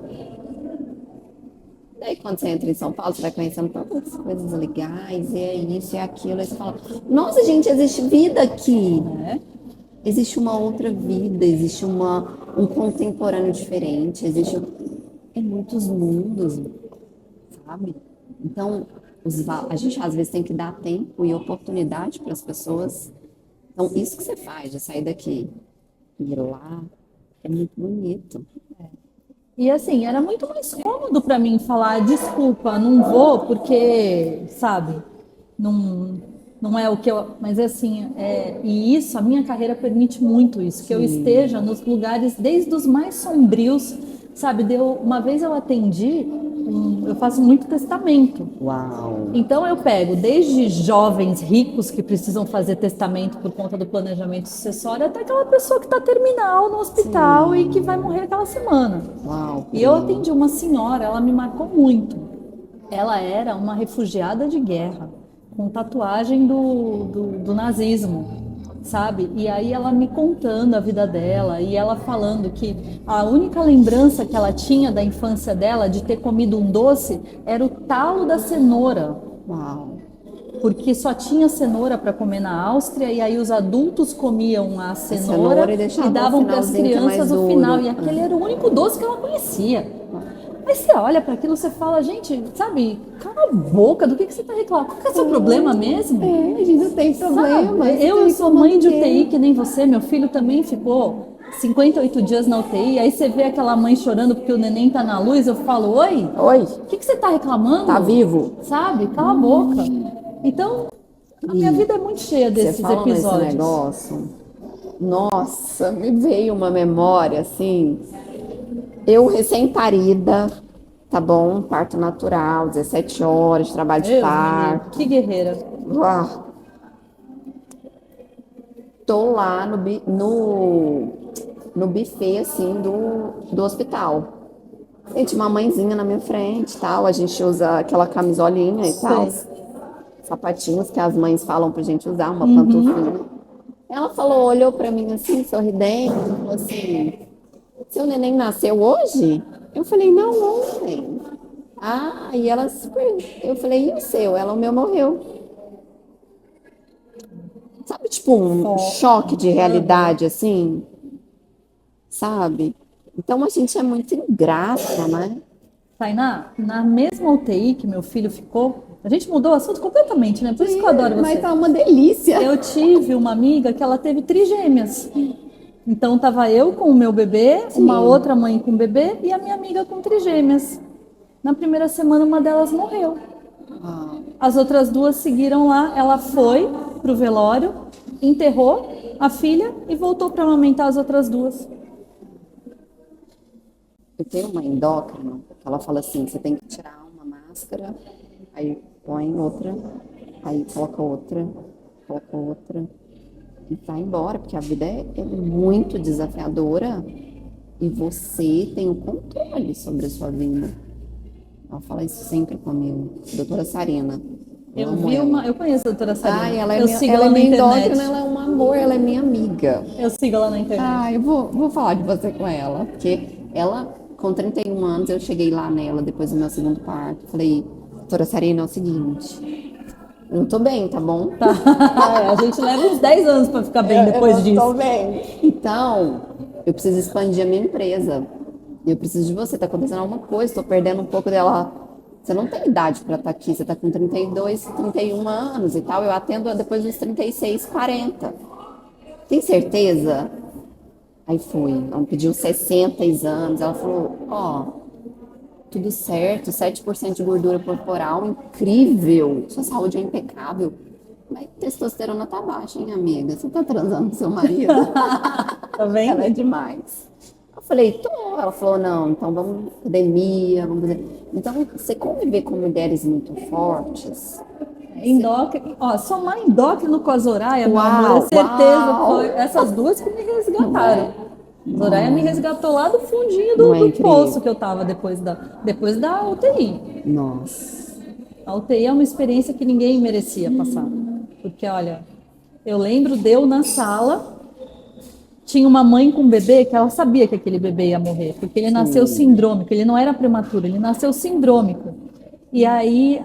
Daí quando você entra em São Paulo, você vai conhecendo tantas coisas legais, e é isso, é aquilo, aí você fala, nossa gente, existe vida aqui. Existe uma outra vida, existe um contemporâneo diferente, muitos mundos, sabe? Então, a gente às vezes tem que dar tempo e oportunidade para as pessoas. Então, isso que você faz, de sair daqui e ir lá, é muito bonito. E assim, era muito mais cômodo para mim falar, desculpa, não vou porque, sabe, não é o que eu. Mas assim, e isso, a minha carreira permite muito isso, que eu esteja nos lugares desde os mais sombrios, sabe? Uma vez eu atendi, eu faço muito testamento. Uau! Então eu pego desde jovens ricos que precisam fazer testamento por conta do planejamento sucessório, até aquela pessoa que está terminal no hospital e que vai morrer aquela semana. Uau! E eu atendi uma senhora, ela me marcou muito. Ela era uma refugiada de guerra, com tatuagem do nazismo, sabe? E aí ela me contando a vida dela e ela falando que a única lembrança que ela tinha da infância dela de ter comido um doce era o talo da cenoura. Uau! Porque só tinha cenoura para comer na Áustria e aí os adultos comiam a cenoura e davam para as crianças o final. E aquele era o único doce que ela conhecia. Aí você olha para aquilo e você fala, gente, sabe, cala a boca, do que você está reclamando? Qual que é o seu problema mesmo? A gente não tem problema. Eu sou mãe de UTI que nem você, meu filho também ficou 58 dias na UTI, aí você vê aquela mãe chorando porque o neném tá na luz, eu falo, oi? Oi? O que você tá reclamando? Tá vivo? Sabe? Cala a boca. Então, a minha vida é muito cheia desses você fala episódios. Nesse negócio, nossa, me veio uma memória, assim, eu recém-parida, tá bom? Parto natural, 17 horas, trabalho de parto. Que guerreira. Tô lá no buffet, assim, do hospital. Gente, uma mãezinha na minha frente e tal, a gente usa aquela camisolinha e tal. Sapatinhos que as mães falam pra gente usar, uma pantufinha. Ela falou, olhou pra mim assim, sorridente, falou assim, seu neném nasceu hoje? Eu falei, não, ontem. E ela super... Eu falei, e o seu? O meu morreu. Sabe, tipo, um choque de realidade, assim? Sabe? Então, a gente é muito ingrata, né? Tainá, na mesma UTI que meu filho ficou, a gente mudou o assunto completamente, né? Por isso que eu adoro você. Mas tá uma delícia. Eu tive uma amiga que ela teve trigêmeas. Então tava eu com o meu bebê, uma outra mãe com o bebê e a minha amiga com trigêmeas. Na primeira semana uma delas morreu. As outras duas seguiram lá, ela foi pro velório, enterrou a filha e voltou para amamentar as outras duas. Eu tenho uma endócrina, que ela fala assim, você tem que tirar uma máscara, aí põe outra, aí coloca outra, e vai embora, porque a vida é muito desafiadora e você tem o controle sobre a sua vida. Ela fala isso sempre comigo. Doutora Sarina. Eu conheço a doutora Sarina. Ai, ela eu sigo ela na internet. ela é um amor, ela é minha amiga. Eu sigo ela na internet. Ah, eu vou falar de você com ela, porque ela, com 31 anos, eu cheguei lá nela depois do meu segundo parto. Falei, doutora Sarina, é o seguinte, eu não tô bem, tá bom? Tá. A gente leva uns 10 anos para ficar bem depois eu disso. Tô bem. Então, eu preciso expandir a minha empresa. Eu preciso de você, tá acontecendo alguma coisa, tô perdendo um pouco dela. Você não tem idade para estar aqui, você tá com 32, 31 anos e tal. Eu atendo depois dos 36, 40. Tem certeza? Aí fui, ela me pediu 60 exames, ela falou, ó, tudo certo, 7% de gordura corporal, incrível, sua saúde é impecável. Mas testosterona tá baixa, hein, amiga? Você tá transando com seu marido? Tá vendo? Ela é demais. Eu falei, tô. Ela falou, não, então vamos pra academia, vamos fazer. Então, você conviver com mulheres muito fortes. Endócrino, ó, somar endócrino com a Zoraia, meu Uau, amor, é certeza uau. foi essas duas que me resgataram. Zoraia me resgatou lá do fundinho Não é do incrível? poço que eu tava depois da UTI. Nossa. A UTI é uma experiência que ninguém merecia passar. Porque, olha, eu lembro de eu na sala, tinha uma mãe com um bebê que ela sabia que aquele bebê ia morrer, porque ele nasceu sindrômico, ele não era prematuro, ele nasceu sindrômico. E aí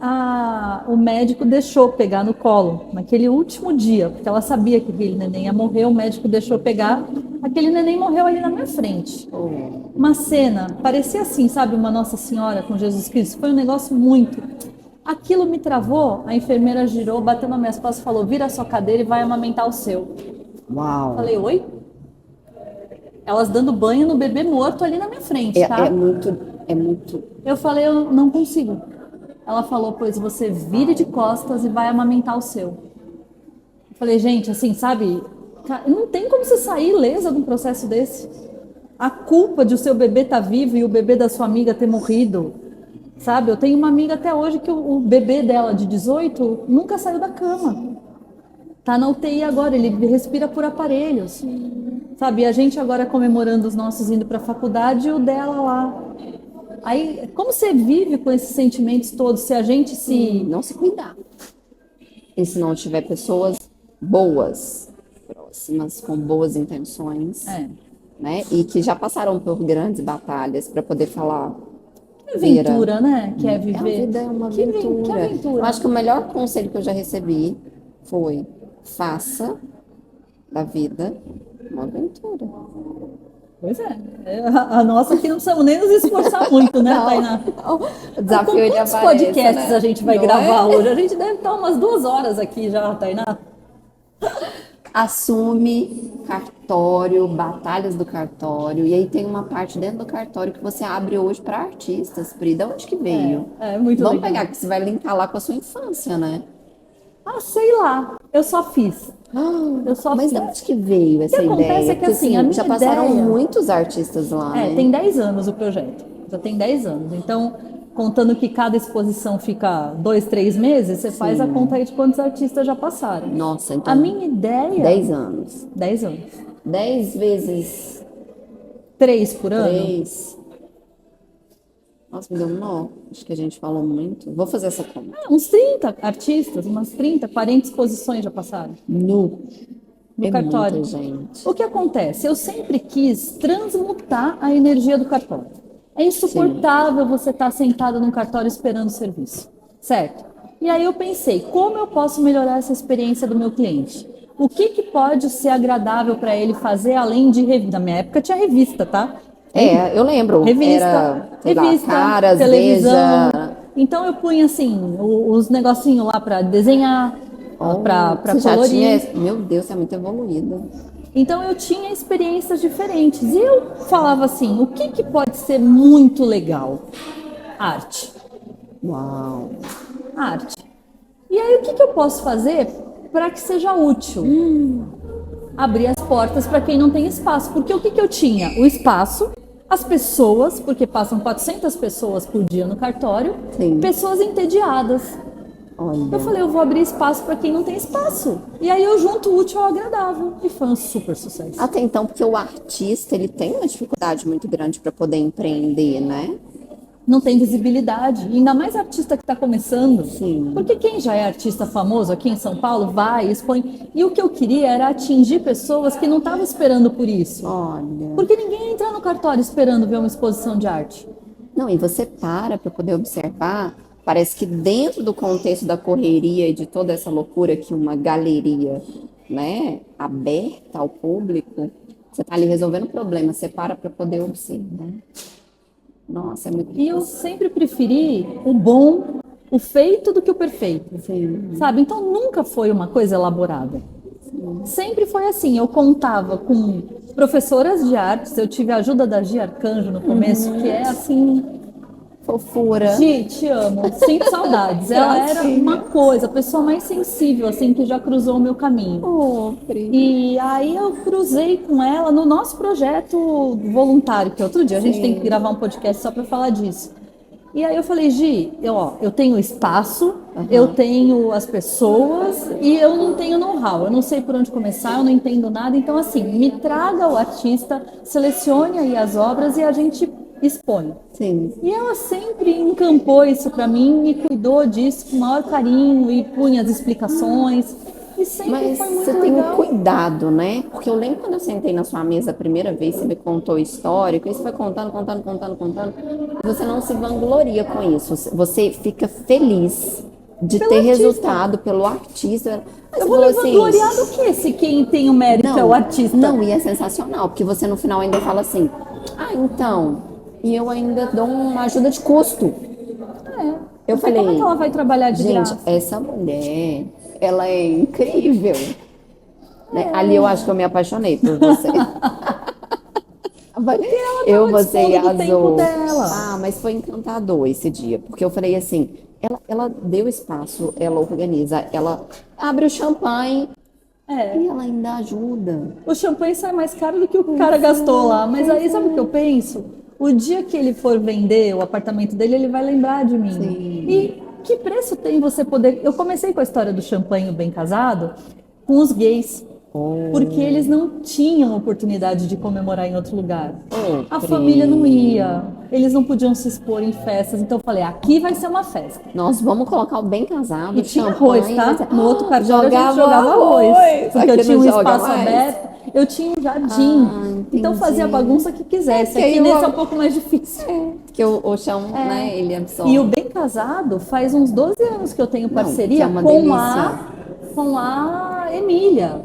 o médico deixou pegar no colo, naquele último dia, porque ela sabia que aquele neném ia morrer, o médico deixou pegar, aquele neném morreu ali na minha frente. Uma cena, parecia assim, sabe, uma Nossa Senhora com Jesus Cristo, foi um negócio muito... Aquilo me travou, a enfermeira girou, bateu nas minhas costas e falou, vira a sua cadeira e vai amamentar o seu. Uau. Falei, oi? Elas dando banho no bebê morto ali na minha frente, tá? É muito... Eu falei, eu não consigo. Ela falou, pois você vire de costas e vai amamentar o seu. Eu falei, gente, assim, sabe? Não tem como você sair ilesa de um processo desse. A culpa de o seu bebê estar vivo e o bebê da sua amiga ter morrido. Sabe? Eu tenho uma amiga até hoje que o bebê dela de 18 nunca saiu da cama. Tá na UTI agora, ele respira por aparelhos. Sabe? E a gente agora comemorando os nossos indo para a faculdade e o dela lá. Aí, como você vive com esses sentimentos todos se a gente não se cuidar? E se não tiver pessoas boas, próximas, com boas intenções, né? E que já passaram por grandes batalhas para poder falar. Que aventura, né? Que é viver. A vida é uma aventura. Que aventura. Eu acho que o melhor conselho que eu já recebi foi: faça da vida uma aventura. Pois é. A nossa aqui não precisamos nem nos esforçar muito, né, Tainá? O desafio ele quantos aparece, podcasts né? a gente vai gravar hoje? A gente deve estar umas 2 horas aqui já, Tainá. Assume cartório, batalhas do cartório, e aí tem uma parte dentro do cartório que você abre hoje para artistas, Pri, de onde que veio? É muito Vamos legal. pegar que você vai linkar lá com a sua infância, né? Ah, sei lá, eu só fiz. Mas de onde que veio essa ideia? Acontece é que, Porque, assim, a minha já passaram ideia... muitos artistas lá, né? Tem 10 anos o projeto, já tem 10 anos. Então, contando que cada exposição fica 2, 3 meses, você faz a conta aí de quantos artistas já passaram. Nossa, então... A minha ideia... 10 anos. 10 anos. 10 vezes... 3 por ano? 3... Nossa, me deu um nó. Acho que a gente falou muito. Vou fazer essa conta. Uns 30 artistas, umas 30, 40 exposições já passaram. No cartório. Muita gente. O que acontece? Eu sempre quis transmutar a energia do cartório. É insuportável você estar sentado num cartório esperando o serviço, certo? E aí eu pensei, como eu posso melhorar essa experiência do meu cliente? O que pode ser agradável para ele fazer além de revista? Na minha época tinha revista, tá? Eu lembro. Revista, Caras, televisão. Veja. Então eu punha assim, os negocinhos lá para desenhar, para colorir. Meu Deus, você é muito evoluída. Então eu tinha experiências diferentes. E eu falava assim, o que pode ser muito legal? Arte. Uau. Arte. E aí o que eu posso fazer para que seja útil? abrir as portas para quem não tem espaço. Porque o que que eu tinha? O espaço, as pessoas, porque passam 400 pessoas por dia no cartório, Sim. pessoas entediadas. Olha. Eu falei, eu vou abrir espaço para quem não tem espaço. E aí eu junto o útil ao agradável. E foi um super sucesso. Até então, porque o artista, ele tem uma dificuldade muito grande para poder empreender, né? Não tem visibilidade. E ainda mais artista que está começando. Sim. Porque quem já é artista famoso aqui em São Paulo vai, expõe. E o que eu queria era atingir pessoas que não estavam esperando por isso. Olha. Porque ninguém entra no cartório esperando ver uma exposição de arte. Não, e você para poder observar, parece que dentro do contexto da correria e de toda essa loucura que uma galeria, né, aberta ao público, você está ali resolvendo o problema, você para poder observar. Nossa, é muito E eu sempre preferi o bom, o feito do que o perfeito. Sim. Sabe? Então nunca foi uma coisa elaborada. Sempre foi assim, eu contava com professoras de artes, eu tive a ajuda da Gia Arcanjo no começo, que é assim, fofura. Gi, te amo, sinto saudades. Ela era uma coisa, a pessoa mais sensível, assim, que já cruzou o meu caminho. Oh, E aí eu cruzei com ela no nosso projeto voluntário, que outro dia a gente tem que gravar um podcast só para falar disso. E aí eu falei, Gi, eu tenho espaço, eu tenho as pessoas e eu não tenho know-how, eu não sei por onde começar, eu não entendo nada. Então, assim, me traga o artista, selecione aí as obras e a gente expõe. Sim. E ela sempre encampou isso para mim e cuidou disso com o maior carinho e punha as explicações. E sempre Mas foi muito você tem um legal. cuidado, né? Porque eu lembro quando eu sentei na sua mesa a primeira vez, você me contou o histórico, e você foi contando, e você não se vangloria com isso. Você fica feliz de Pelo ter artista. resultado pelo artista. Mas Eu você vou falou me vangloriar do quê se quem tem o mérito é o artista? Não, e é sensacional, porque você no final ainda fala assim, então, e eu ainda dou uma ajuda de custo. Eu falei, como é que ela vai trabalhar de gente, graça? essa mulher, ela é incrível. Né? Ali eu acho que eu me apaixonei por você. Você dispondo do tempo arrasou. dela. Ah, mas foi encantador esse dia, porque eu falei assim, ela deu espaço, ela organiza, ela abre o champanhe e ela ainda ajuda. O champanhe sai mais caro do que o cara gastou lá. Mas aí sabe o que eu penso? O dia que ele for vender o apartamento dele, ele vai lembrar de mim. Sim. E que preço tem você poder... Eu comecei com a história do champanhe bem casado com os gays. Porque eles não tinham oportunidade de comemorar em outro lugar. A família não ia, eles não podiam se expor em festas. Então eu falei, aqui vai ser uma festa. Nós vamos colocar o bem casado, E tinha arroz, tá? No outro cartório a gente jogava arroz. Porque Aqui eu tinha não um joga espaço mais? aberto, eu tinha um jardim. Então fazia a bagunça que quisesse. Aqui nesse é um pouco mais difícil. Porque o chão, né, ele absorve. E o Bem Casado faz uns 12 anos que eu tenho parceria que é uma com delícia. com a Emília.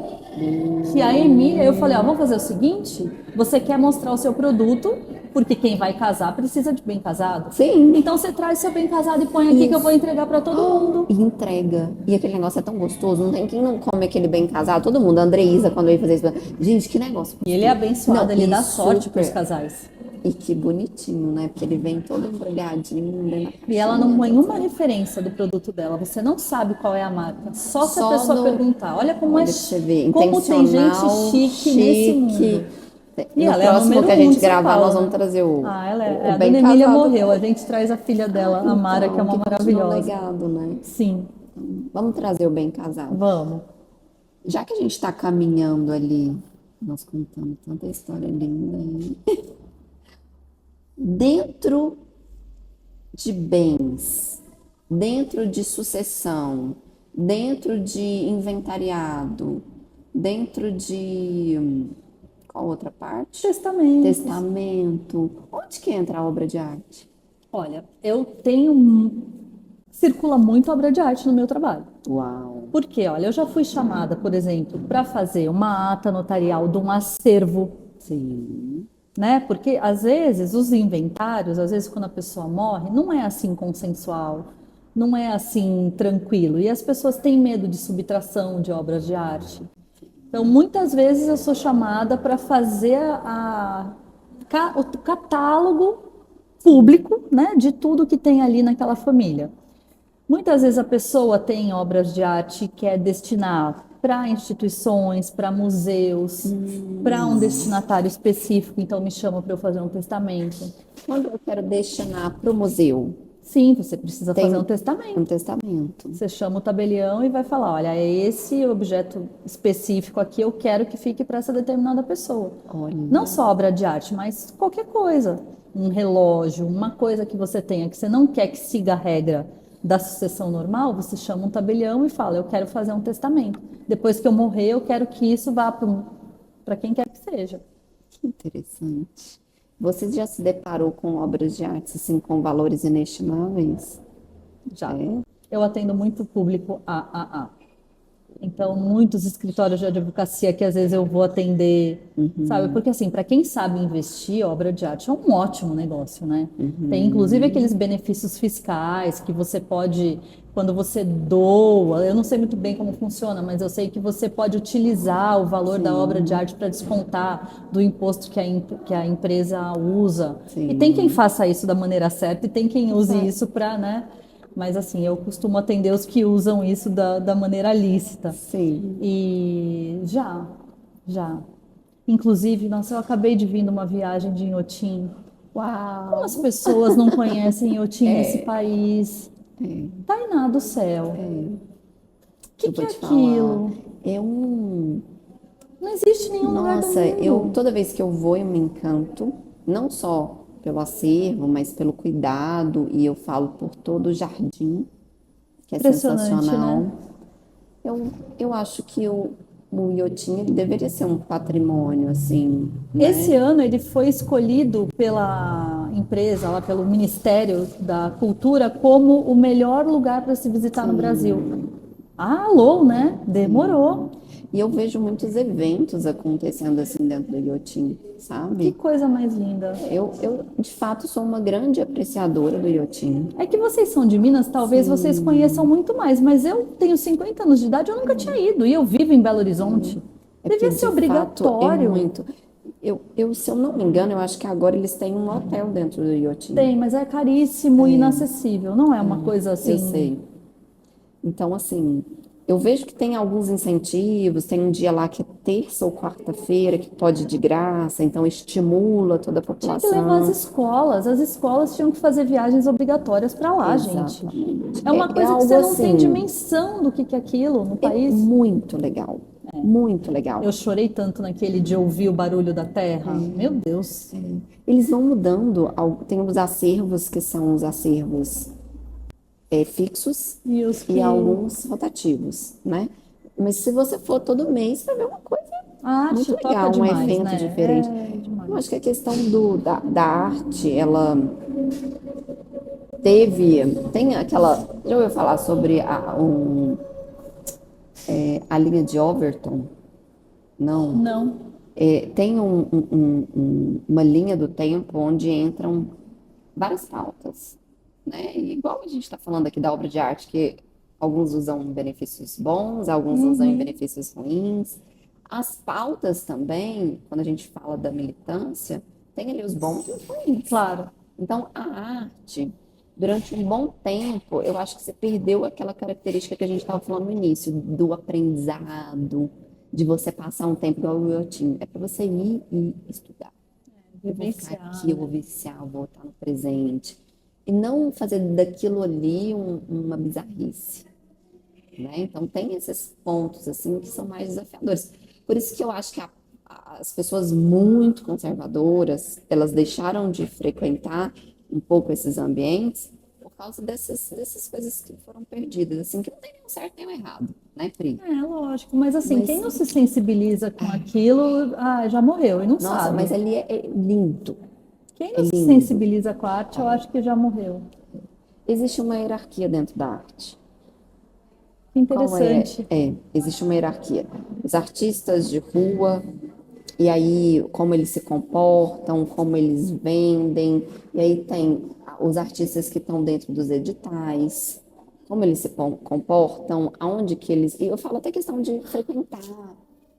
Que a Emília, eu falei, vamos fazer o seguinte, você quer mostrar o seu produto, porque quem vai casar precisa de bem casado. Sim. Então você traz seu bem casado e põe aqui que eu vou entregar para todo mundo. E entrega. E aquele negócio é tão gostoso. Não tem quem não come aquele bem casado. Todo mundo. A Andreísa, quando eu ia fazer isso. Gente, que negócio. E ele é abençoado, Não, ele e dá sorte super. para os casais. E que bonitinho, né? Porque ele vem todo embrulhadinho. E ela não põe uma referência do produto dela. Você não sabe qual é a marca. Só se a pessoa perguntar. Olha como Olha é pra você ver. como tem gente chique nesse mundo. E No ela é a próximo número que a 1 gente de São gravar, Paulo, nós vamos né? trazer o Ela é. o A bem dona Emília casado. morreu. A gente traz a filha dela, a Mara, que é uma que maravilhosa. continua legado, né? Sim, Vamos trazer o bem casado. vamos. Já que a gente está caminhando ali, nós contando tanta história linda, hein? Dentro de bens, dentro de sucessão, dentro de inventariado, dentro de qual outra parte? Testamento. Testamento. Onde que entra a obra de arte? Olha, eu circula muito obra de arte no meu trabalho. Uau! Porque, olha, eu já fui chamada, por exemplo, para fazer uma ata notarial de um acervo. Sim. Né? Porque às vezes os inventários, às vezes quando a pessoa morre, não é assim consensual, não é assim tranquilo. E as pessoas têm medo de subtração de obras de arte. Então, muitas vezes eu sou chamada para fazer o catálogo público, né, de tudo que tem ali naquela família. Muitas vezes a pessoa tem obras de arte que quer destinar para instituições, para museus, para um destinatário específico, então me chama para eu fazer um testamento. Quando eu quero destinar para o museu, Sim, você precisa tem fazer um testamento. um testamento. Você chama o tabelião e vai falar, olha, é esse objeto específico aqui, eu quero que fique para essa determinada pessoa. Olha, Não só obra de arte, mas qualquer coisa. Um relógio, uma coisa que você tenha, que você não quer que siga a regra da sucessão normal, você chama um tabelião e fala, eu quero fazer um testamento. Depois que eu morrer, eu quero que isso vá para quem quer que seja. que interessante. Você já se deparou com obras de arte assim com valores inestimáveis? Já. É? Eu atendo muito público AAA. Então, muitos escritórios de advocacia que às vezes eu vou atender, sabe? Porque assim, para quem sabe investir, obra de arte é um ótimo negócio, né? Tem inclusive aqueles benefícios fiscais que você pode, quando você doa, eu não sei muito bem como funciona, mas eu sei que você pode utilizar o valor da obra de arte para descontar do imposto que a empresa usa. E tem quem faça isso da maneira certa e tem quem use isso para, né? Mas assim, eu costumo atender os que usam isso da maneira lícita. Sim. E já. Inclusive, nossa, eu acabei de vir numa viagem de Inhotim. Uau! Como as pessoas não conhecem Inhotim nesse país? É, Tainá do céu. é. O que Eu que vou é te falar. aquilo? É um. Não existe em nenhum lugar do Nossa, mundo. toda vez que eu vou, eu me encanto, não só pelo acervo, mas pelo cuidado, e eu falo por todo o jardim, que é Impressionante, sensacional. né? Eu acho que o iotim ele deveria ser um patrimônio, assim, Esse né? ano ele foi escolhido pela empresa, lá pelo Ministério da Cultura, como o melhor lugar para se visitar no Brasil. Ah, alô, né? Demorou. E eu vejo muitos eventos acontecendo assim dentro do iotim, Que sabe? coisa mais linda. Eu de fato sou uma grande apreciadora do iotim. É que vocês são de Minas, talvez vocês conheçam muito mais, mas eu tenho 50 anos de idade, eu nunca tinha ido, e eu vivo em Belo Horizonte. É porque Devia ser de fato é obrigatório. muito. Se eu não me engano, eu acho que agora eles têm um hotel dentro do iotim. Tem, mas é caríssimo e inacessível, não é uma coisa Eu assim. sei. Então, assim, eu vejo que tem alguns incentivos, tem um dia lá que é terça ou quarta-feira que pode ir de graça, então estimula toda a Tinha que levar população. as escolas tinham que fazer viagens obrigatórias para lá, gente. Exatamente. É uma É coisa que algo você não tem assim, dimensão do que é aquilo no é país. muito legal. Muito legal. Eu chorei tanto naquele de ouvir o barulho da terra. Meu Deus. Eles vão mudando, tem os acervos que são os acervos fixos E os e que. alguns rotativos, né? Mas se você for todo mês, você vai ver uma coisa A arte muito toca legal, um demais, evento né? diferente. É demais. Eu acho que a questão da arte, ela tem aquela, já ouviu falar sobre a linha de Overton? Não. Não. Tem uma linha do tempo onde entram várias pautas, né? E igual a gente está falando aqui da obra de arte, que alguns usam em benefícios bons, alguns usam em benefícios ruins. As pautas também, quando a gente fala da militância, tem ali os bons e os ruins. Claro. Então, a arte, durante um bom tempo, eu acho que você perdeu aquela característica que a gente estava falando no início, do aprendizado, de você passar um tempo igual eu tinha. É para você ir e estudar. Eu vou ficar Vivenciar. aqui, eu vou viciar, eu vou estar no presente. E não fazer daquilo ali uma bizarrice, né? Então tem esses pontos assim que são mais desafiadores. Por isso que eu acho que as pessoas muito conservadoras, elas deixaram de frequentar um pouco esses ambientes por causa dessas coisas que foram perdidas, assim, que não tem nenhum certo nem um errado, né, Pri? É, lógico. Mas assim, Mas, quem não se sensibiliza com aquilo, já morreu e não nossa, sabe. mas ali é lindo, Quem é não se lindo. sensibiliza com a arte, eu acho que já morreu. Existe uma hierarquia dentro da arte. Que Qual é? interessante. Existe uma hierarquia. Os artistas de rua, e aí como eles se comportam, como eles vendem, e aí tem os artistas que estão dentro dos editais, como eles se comportam, aonde que eles. E eu falo até questão de frequentar,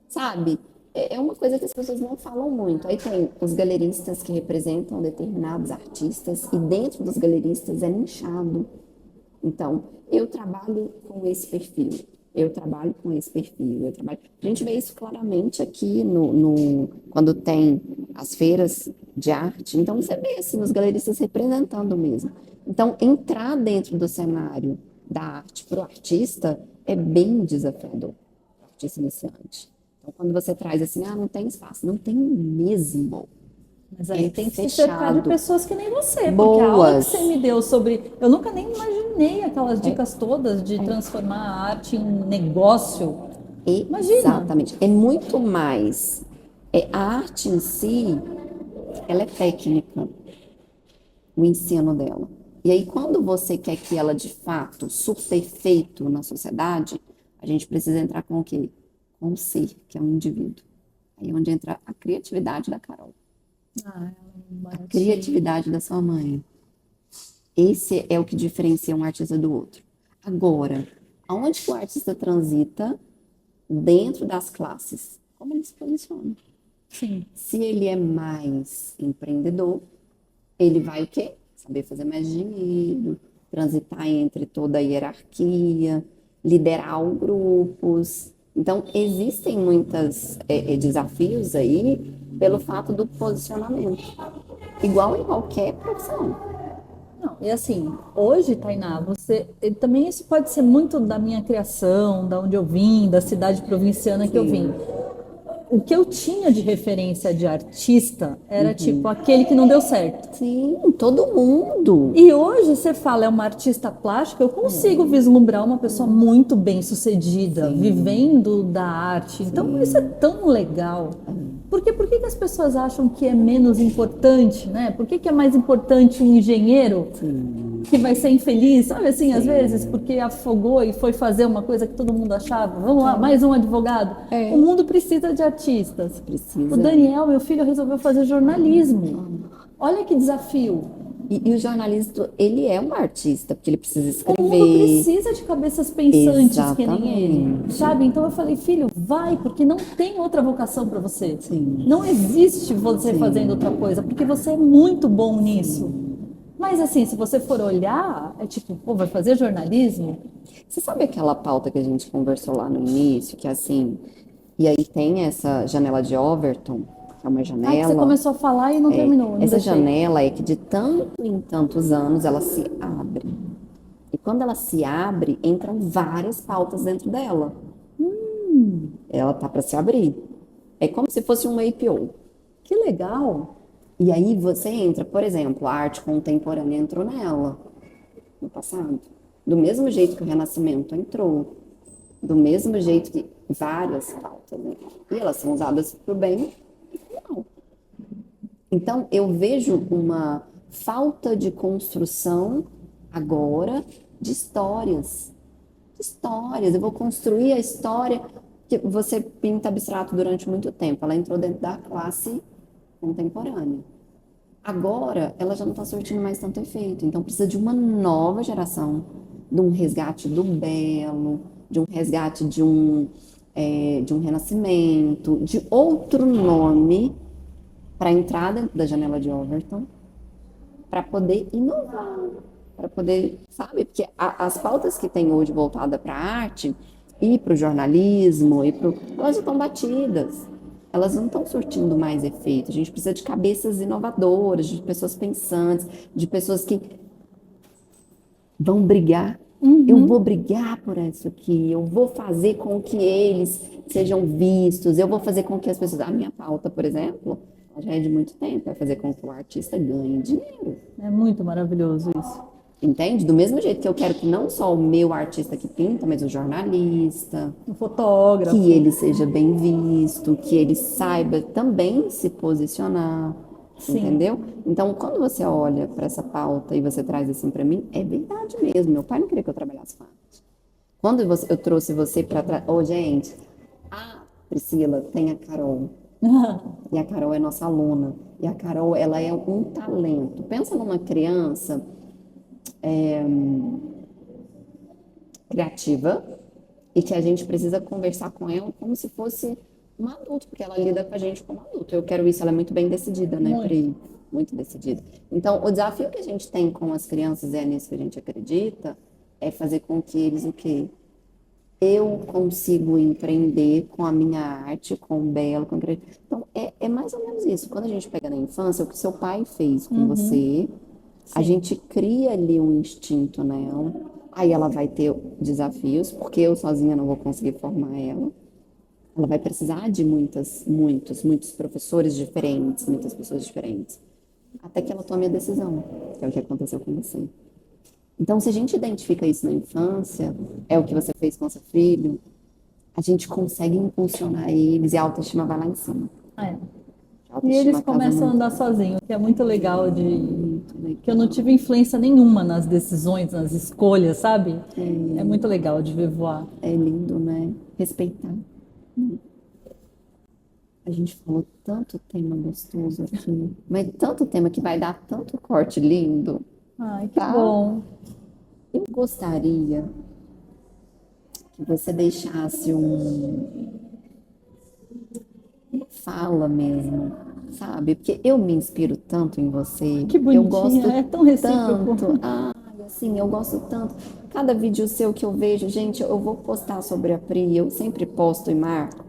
sabe? É uma coisa que as pessoas não falam muito. Aí tem os galeristas que representam determinados artistas, e dentro dos galeristas é nichado. Então, eu trabalho com esse perfil. Eu trabalho com esse perfil. A gente vê isso claramente aqui quando tem as feiras de arte. Então, você vê assim, os galeristas representando mesmo. Então, entrar dentro do cenário da arte para o artista é bem desafiador, para o artista iniciante. Então, quando você traz assim, não tem espaço, não tem mesmo. Mas aí É tem que se cercar de fechado. pessoas que nem você, porque a aula que Boas. você me deu sobre. Eu nunca nem imaginei aquelas dicas todas de transformar a arte em um negócio. Imagina! Exatamente. É muito mais. A arte em si, ela é técnica, o ensino dela. E aí, quando você quer que ela, de fato, surta efeito na sociedade, a gente precisa entrar com o quê? Com o ser, que é um indivíduo. Aí é onde entra a criatividade da Carol, Ah, a baratinho. criatividade da sua mãe. Esse é o que diferencia um artista do outro. Agora, aonde que o artista transita dentro das classes? Como ele se posiciona? Sim. Se ele é mais empreendedor, ele vai o quê? Saber fazer mais dinheiro, transitar entre toda a hierarquia, liderar grupos. Então, existem muitos desafios aí pelo fato do posicionamento. Igual em qualquer profissão. Não, e assim, hoje, Tainá, também isso pode ser muito da minha criação, da onde eu vim, da cidade provinciana que eu vim. Sim. O que eu tinha de referência de artista era tipo aquele que não deu certo. Sim, todo mundo. E hoje você fala, é uma artista plástica, eu consigo vislumbrar uma pessoa muito bem sucedida, vivendo da arte. Então isso é tão legal. Por que as pessoas acham que é menos importante, né? Por que é mais importante um engenheiro que vai ser infeliz? Sabe assim, às vezes, porque afogou e foi fazer uma coisa que todo mundo achava. Vamos lá, mais um advogado. O mundo precisa de artistas. Precisa. O Daniel, meu filho, resolveu fazer jornalismo. Olha que desafio. E o jornalista, ele é um artista, porque ele precisa O mundo escrever. precisa de cabeças pensantes que nem ele, Exatamente. sabe? Então eu falei, filho, vai, porque não tem outra vocação para você. Sim. Não existe você fazendo outra coisa, porque você é muito bom nisso. Mas assim, se você for olhar, é tipo, pô, vai fazer jornalismo? Você sabe aquela pauta que a gente conversou lá no início, que assim, e aí tem essa janela de Overton, que é uma Ah, que você janela. começou a falar e não terminou, não Essa deixei. janela é que de tanto em tantos anos ela se abre. E quando ela se abre, entram várias pautas dentro dela. Ela tá para se abrir. É como se fosse um IPO. Que legal. E aí você entra, por exemplo, a arte contemporânea entrou nela no passado. Do mesmo jeito que o Renascimento entrou. Do mesmo jeito que várias pautas, né? E elas são usadas para o bem e para o mal. Então, eu vejo uma falta de construção agora de histórias. De histórias. Eu vou construir a história que você pinta abstrato durante muito tempo. Ela entrou dentro da classe contemporânea. Agora, ela já não está surtindo mais tanto efeito. Então, precisa de uma nova geração, de um resgate do belo, de um resgate de um renascimento, de outro nome para entrar dentro da janela de Overton, para poder inovar, para poder, sabe? Porque as pautas que tem hoje voltada para a arte e para o jornalismo, elas já estão batidas. Elas não estão surtindo mais efeito. A gente precisa de cabeças inovadoras, de pessoas pensantes, de pessoas que vão brigar. Eu vou brigar por isso aqui, eu vou fazer com que eles sejam vistos, eu vou fazer com que as pessoas. A minha pauta, por exemplo, ela já é de muito tempo, é fazer com que o artista ganhe dinheiro. É muito maravilhoso isso. Entende? Do mesmo jeito que eu quero que não só o meu artista que pinta, mas o jornalista, O fotógrafo. que ele seja bem visto, que ele saiba também se posicionar, entendeu? Então, quando você olha para essa pauta e você traz assim para mim, é verdade mesmo. Meu pai não queria que eu trabalhasse com arte. Quando eu trouxe você para trás, gente, a Priscila tem a Carol. E a Carol é nossa aluna. E a Carol, ela é um talento. Pensa numa criança criativa e que a gente precisa conversar com ela como se fosse um adulto, porque ela lida com a gente como adulto. Eu quero isso, ela é muito bem decidida, né, Pri? Muito decidida. Então, o desafio que a gente tem com as crianças, é nisso que a gente acredita, é fazer com que eles o quê? eu consigo empreender com a minha arte, com o belo, com Então, é mais ou menos isso. Quando a gente pega na infância, o que seu pai fez com Uhum, você, a sim. gente cria ali um instinto nela, aí ela vai ter desafios, porque eu sozinha não vou conseguir formar ela. Ela vai precisar de muitos professores diferentes, muitas pessoas diferentes, até que ela tome a decisão, que é o que aconteceu com você. Então, se a gente identifica isso na infância, é o que você fez com seu filho, a gente consegue impulsionar eles e a autoestima vai lá em cima. É. A E eles autoestima casa começam a muito, andar sozinhos, que é muito legal muito que eu não legal. tive influência nenhuma nas decisões, nas escolhas, sabe? É muito legal de ver voar. É lindo, né? Respeitar. A gente falou tanto tema gostoso aqui, mas tanto tema que vai dar tanto corte lindo, Ai, que tá? bom. Eu gostaria que você deixasse uma fala mesmo, sabe? Porque eu me inspiro tanto em você, Que eu bonitinha, gosto é tão recíproco. tanto, assim, eu gosto tanto. Cada vídeo seu que eu vejo, gente, eu vou postar sobre a Pri, eu sempre posto e marco,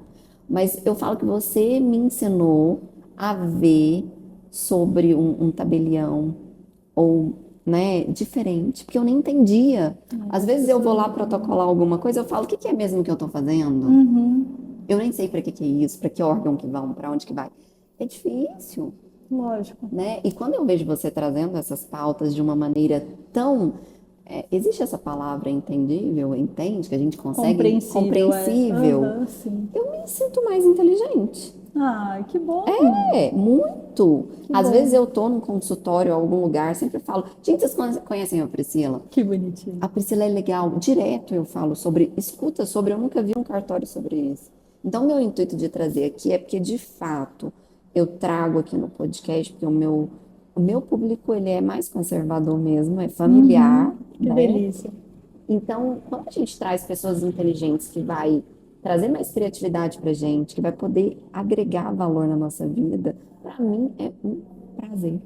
mas eu falo que você me ensinou a ver sobre um tabelião ou, né, diferente, porque eu nem entendia. Às vezes eu vou lá protocolar alguma coisa, eu falo, o que que é mesmo que eu tô fazendo? Uhum, Eu nem sei para que é isso, para que órgão que vão, para onde que vai. É difícil, lógico. né? E quando eu vejo você trazendo essas pautas de uma maneira tão, existe essa palavra entendível, entende, que a gente consegue, Compreensível, é. compreensível, Aham, sim. eu me sinto mais inteligente. Ai, que bom. Muito. Que Às vezes bom. eu tô num consultório ou algum lugar, sempre falo, gente, vocês conhecem a Priscila? Que bonitinho. A Priscila é legal. Direto eu falo sobre, escuta sobre, eu nunca vi um cartório sobre isso. Então, meu intuito de trazer aqui é porque, de fato, eu trago aqui no podcast, porque o meu público, ele é mais conservador mesmo, é familiar, Uhum, que né? delícia. Então, quando a gente traz pessoas inteligentes que vai trazer mais criatividade pra gente, que vai poder agregar valor na nossa vida, para mim é um prazer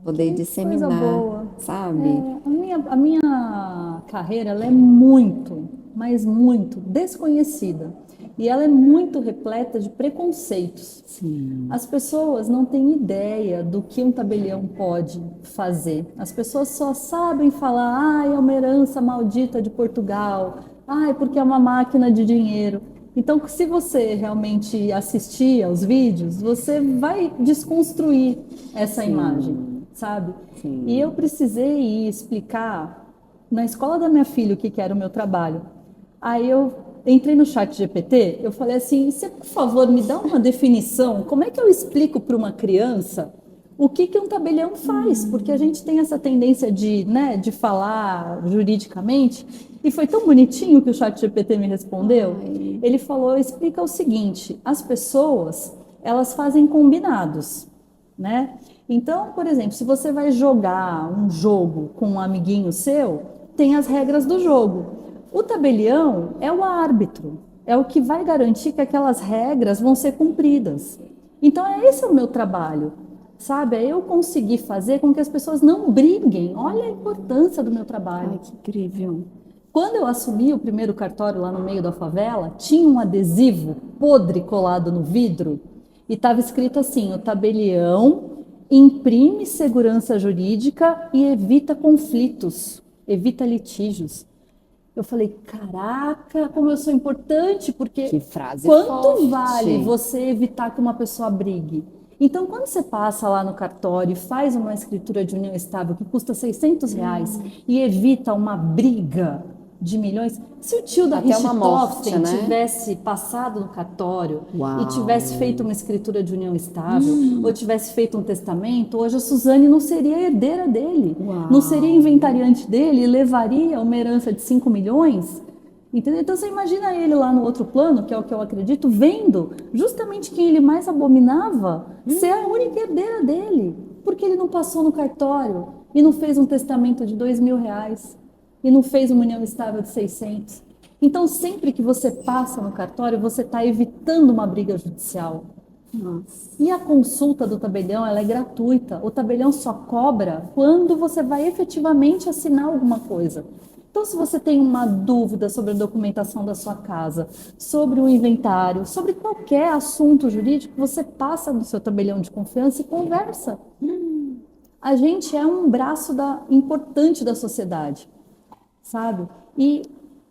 poder Que coisa disseminar, boa. sabe? É, a minha carreira ela é muito, mas muito desconhecida. E ela é muito repleta de preconceitos. Sim. As pessoas não têm ideia do que um tabelião pode fazer. As pessoas só sabem falar, é uma herança maldita de Portugal, porque é uma máquina de dinheiro. Então, se você realmente assistir aos vídeos, você vai desconstruir essa imagem, Sim, sabe? E eu sim. precisei explicar na escola da minha filha o que que era o meu trabalho. Aí eu entrei no chat GPT, eu falei assim, você por favor me dá uma definição, como é que eu explico para uma criança o que que um tabelião faz? Porque a gente tem essa tendência de, né, de falar juridicamente, e foi tão bonitinho que o chat GPT me respondeu. Ai, Ele falou, explica o seguinte, as pessoas, elas fazem combinados, né? Então, por exemplo, se você vai jogar um jogo com um amiguinho seu, tem as regras do jogo. O tabelião é o árbitro, é o que vai garantir que aquelas regras vão ser cumpridas. Então, esse é o meu trabalho, sabe? É eu conseguir fazer com que as pessoas não briguem. Olha a importância do meu trabalho. ai, que incrível. Quando eu assumi o primeiro cartório lá no meio da favela, tinha um adesivo podre colado no vidro e estava escrito assim: o tabelião imprime segurança jurídica e evita conflitos, evita litígios. Eu falei, caraca, como eu sou importante, porque Que frase quanto vale forte. você evitar que uma pessoa brigue? Então, quando você passa lá no cartório e faz uma escritura de união estável que custa R$ 600 e evita uma briga de milhões, se o tio da Até uma morte, Richthofen né? tivesse passado no cartório e tivesse feito Uau. uma escritura de união estável ou tivesse feito um testamento, hoje a Suzane não seria herdeira dele, não seria Uau. inventariante dele e levaria uma herança de 5 milhões. Entendeu? Então você imagina ele lá no outro plano, que é o que eu acredito, vendo justamente quem ele mais abominava ser a única herdeira dele, porque ele não passou no cartório e não fez um testamento de R$ 2.000 e não fez uma união estável de 600. Então sempre que você passa no cartório, você está evitando uma briga judicial. Nossa. E a consulta do tabelião, ela é gratuita. O tabelião só cobra quando você vai efetivamente assinar alguma coisa. Então, se você tem uma dúvida sobre a documentação da sua casa, sobre o inventário, sobre qualquer assunto jurídico, você passa no seu tabelião de confiança e conversa. A gente é um braço importante da sociedade, sabe? E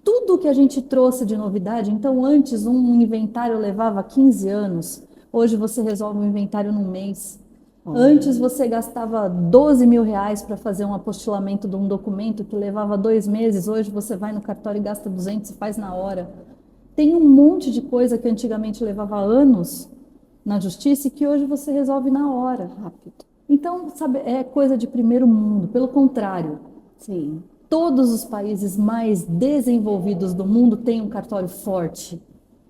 tudo que a gente trouxe de novidade, então antes um inventário levava 15 anos, hoje você resolve um inventário num mês. Antes você gastava 12 mil reais para fazer um apostilamento de um documento que levava 2 meses, hoje você vai no cartório e gasta 200 e faz na hora. Tem um monte de coisa que antigamente levava anos na justiça e que hoje você resolve na hora. Rápido. Então, sabe, é coisa de primeiro mundo, pelo contrário. Sim. Todos os países mais desenvolvidos do mundo têm um cartório forte,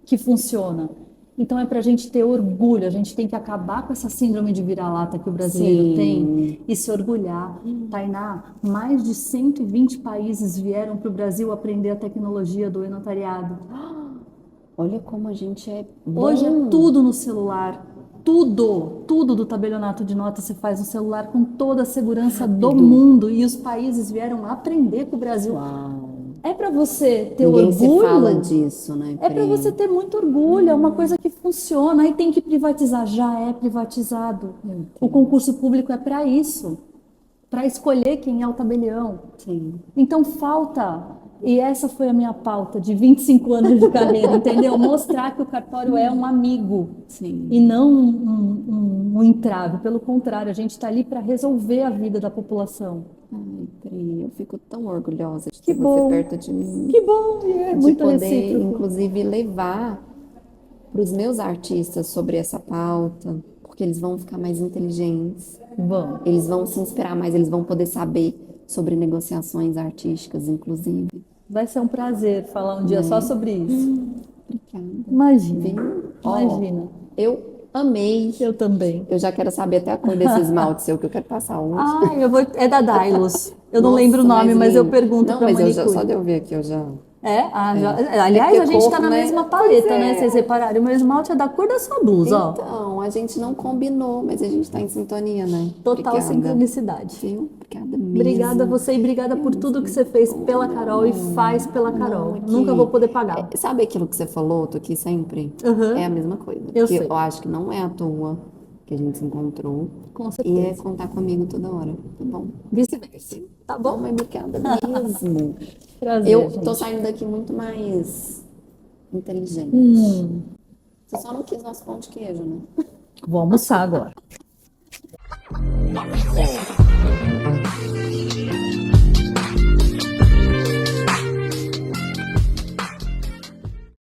que funciona. Então é para a gente ter orgulho, a gente tem que acabar com essa síndrome de vira-lata que o brasileiro tem e se orgulhar. Tainá, mais de 120 países vieram para o Brasil aprender a tecnologia do e-notariado. Olha como a gente é bom. Hoje é tudo no celular. Tudo do tabelionato de notas se faz no celular com toda a segurança do mundo e os países vieram aprender com o Brasil. Uau. É para você ter Ninguém orgulho. se fala disso, né? É para você ter muito orgulho, é uma coisa que funciona. Aí tem que privatizar, já é privatizado. O concurso público é para isso, para escolher quem é o tabelião. Sim. Então falta, e essa foi a minha pauta de 25 anos de carreira, entendeu? Mostrar que o cartório é um amigo. Sim. E não um entrave. Pelo contrário, a gente está ali para resolver a vida da população. Ai, Pri, eu fico tão orgulhosa de Que ter bom. você perto de mim. Que bom, é De muito poder, recíproco. inclusive, levar para os meus artistas sobre essa pauta, porque eles vão ficar mais inteligentes, Bom, eles vão se inspirar mais, eles vão poder saber sobre negociações artísticas, inclusive. vai ser um prazer falar um dia só sobre isso. Obrigada. Imagina, Viu? Ó, imagina. eu amei. Eu também. Eu já quero saber até a cor desse esmalte seu que eu quero passar hoje. É da Dailos. Eu não Nossa, lembro o nome, mas eu lindo. pergunto Não, para a mas manicure. só de eu ver aqui, eu já... Aliás, porque a gente está cor, na né? mesma Pois paleta, né? é. Vocês repararam? O meu esmalte é da cor da sua blusa, ó. Então, a gente não combinou, mas a gente está em sintonia, né? Total Obrigada. sincronicidade. Viu? Obrigada mesmo. Obrigada a você e obrigada por tudo que você fez pela Carol e faz pela Carol. Nunca vou poder pagar. Sabe aquilo que você falou, tô aqui sempre? Uhum. É a mesma coisa. Eu Porque sei. eu acho que não é à toa que a gente se encontrou. Com E certeza. é contar comigo toda hora, tá bom? Vice-versa. Tá bom? Mas obrigada mesmo. Prazer, Eu gente. tô saindo daqui muito mais inteligente. Você só não quis nosso pão de queijo, né? Vou almoçar agora.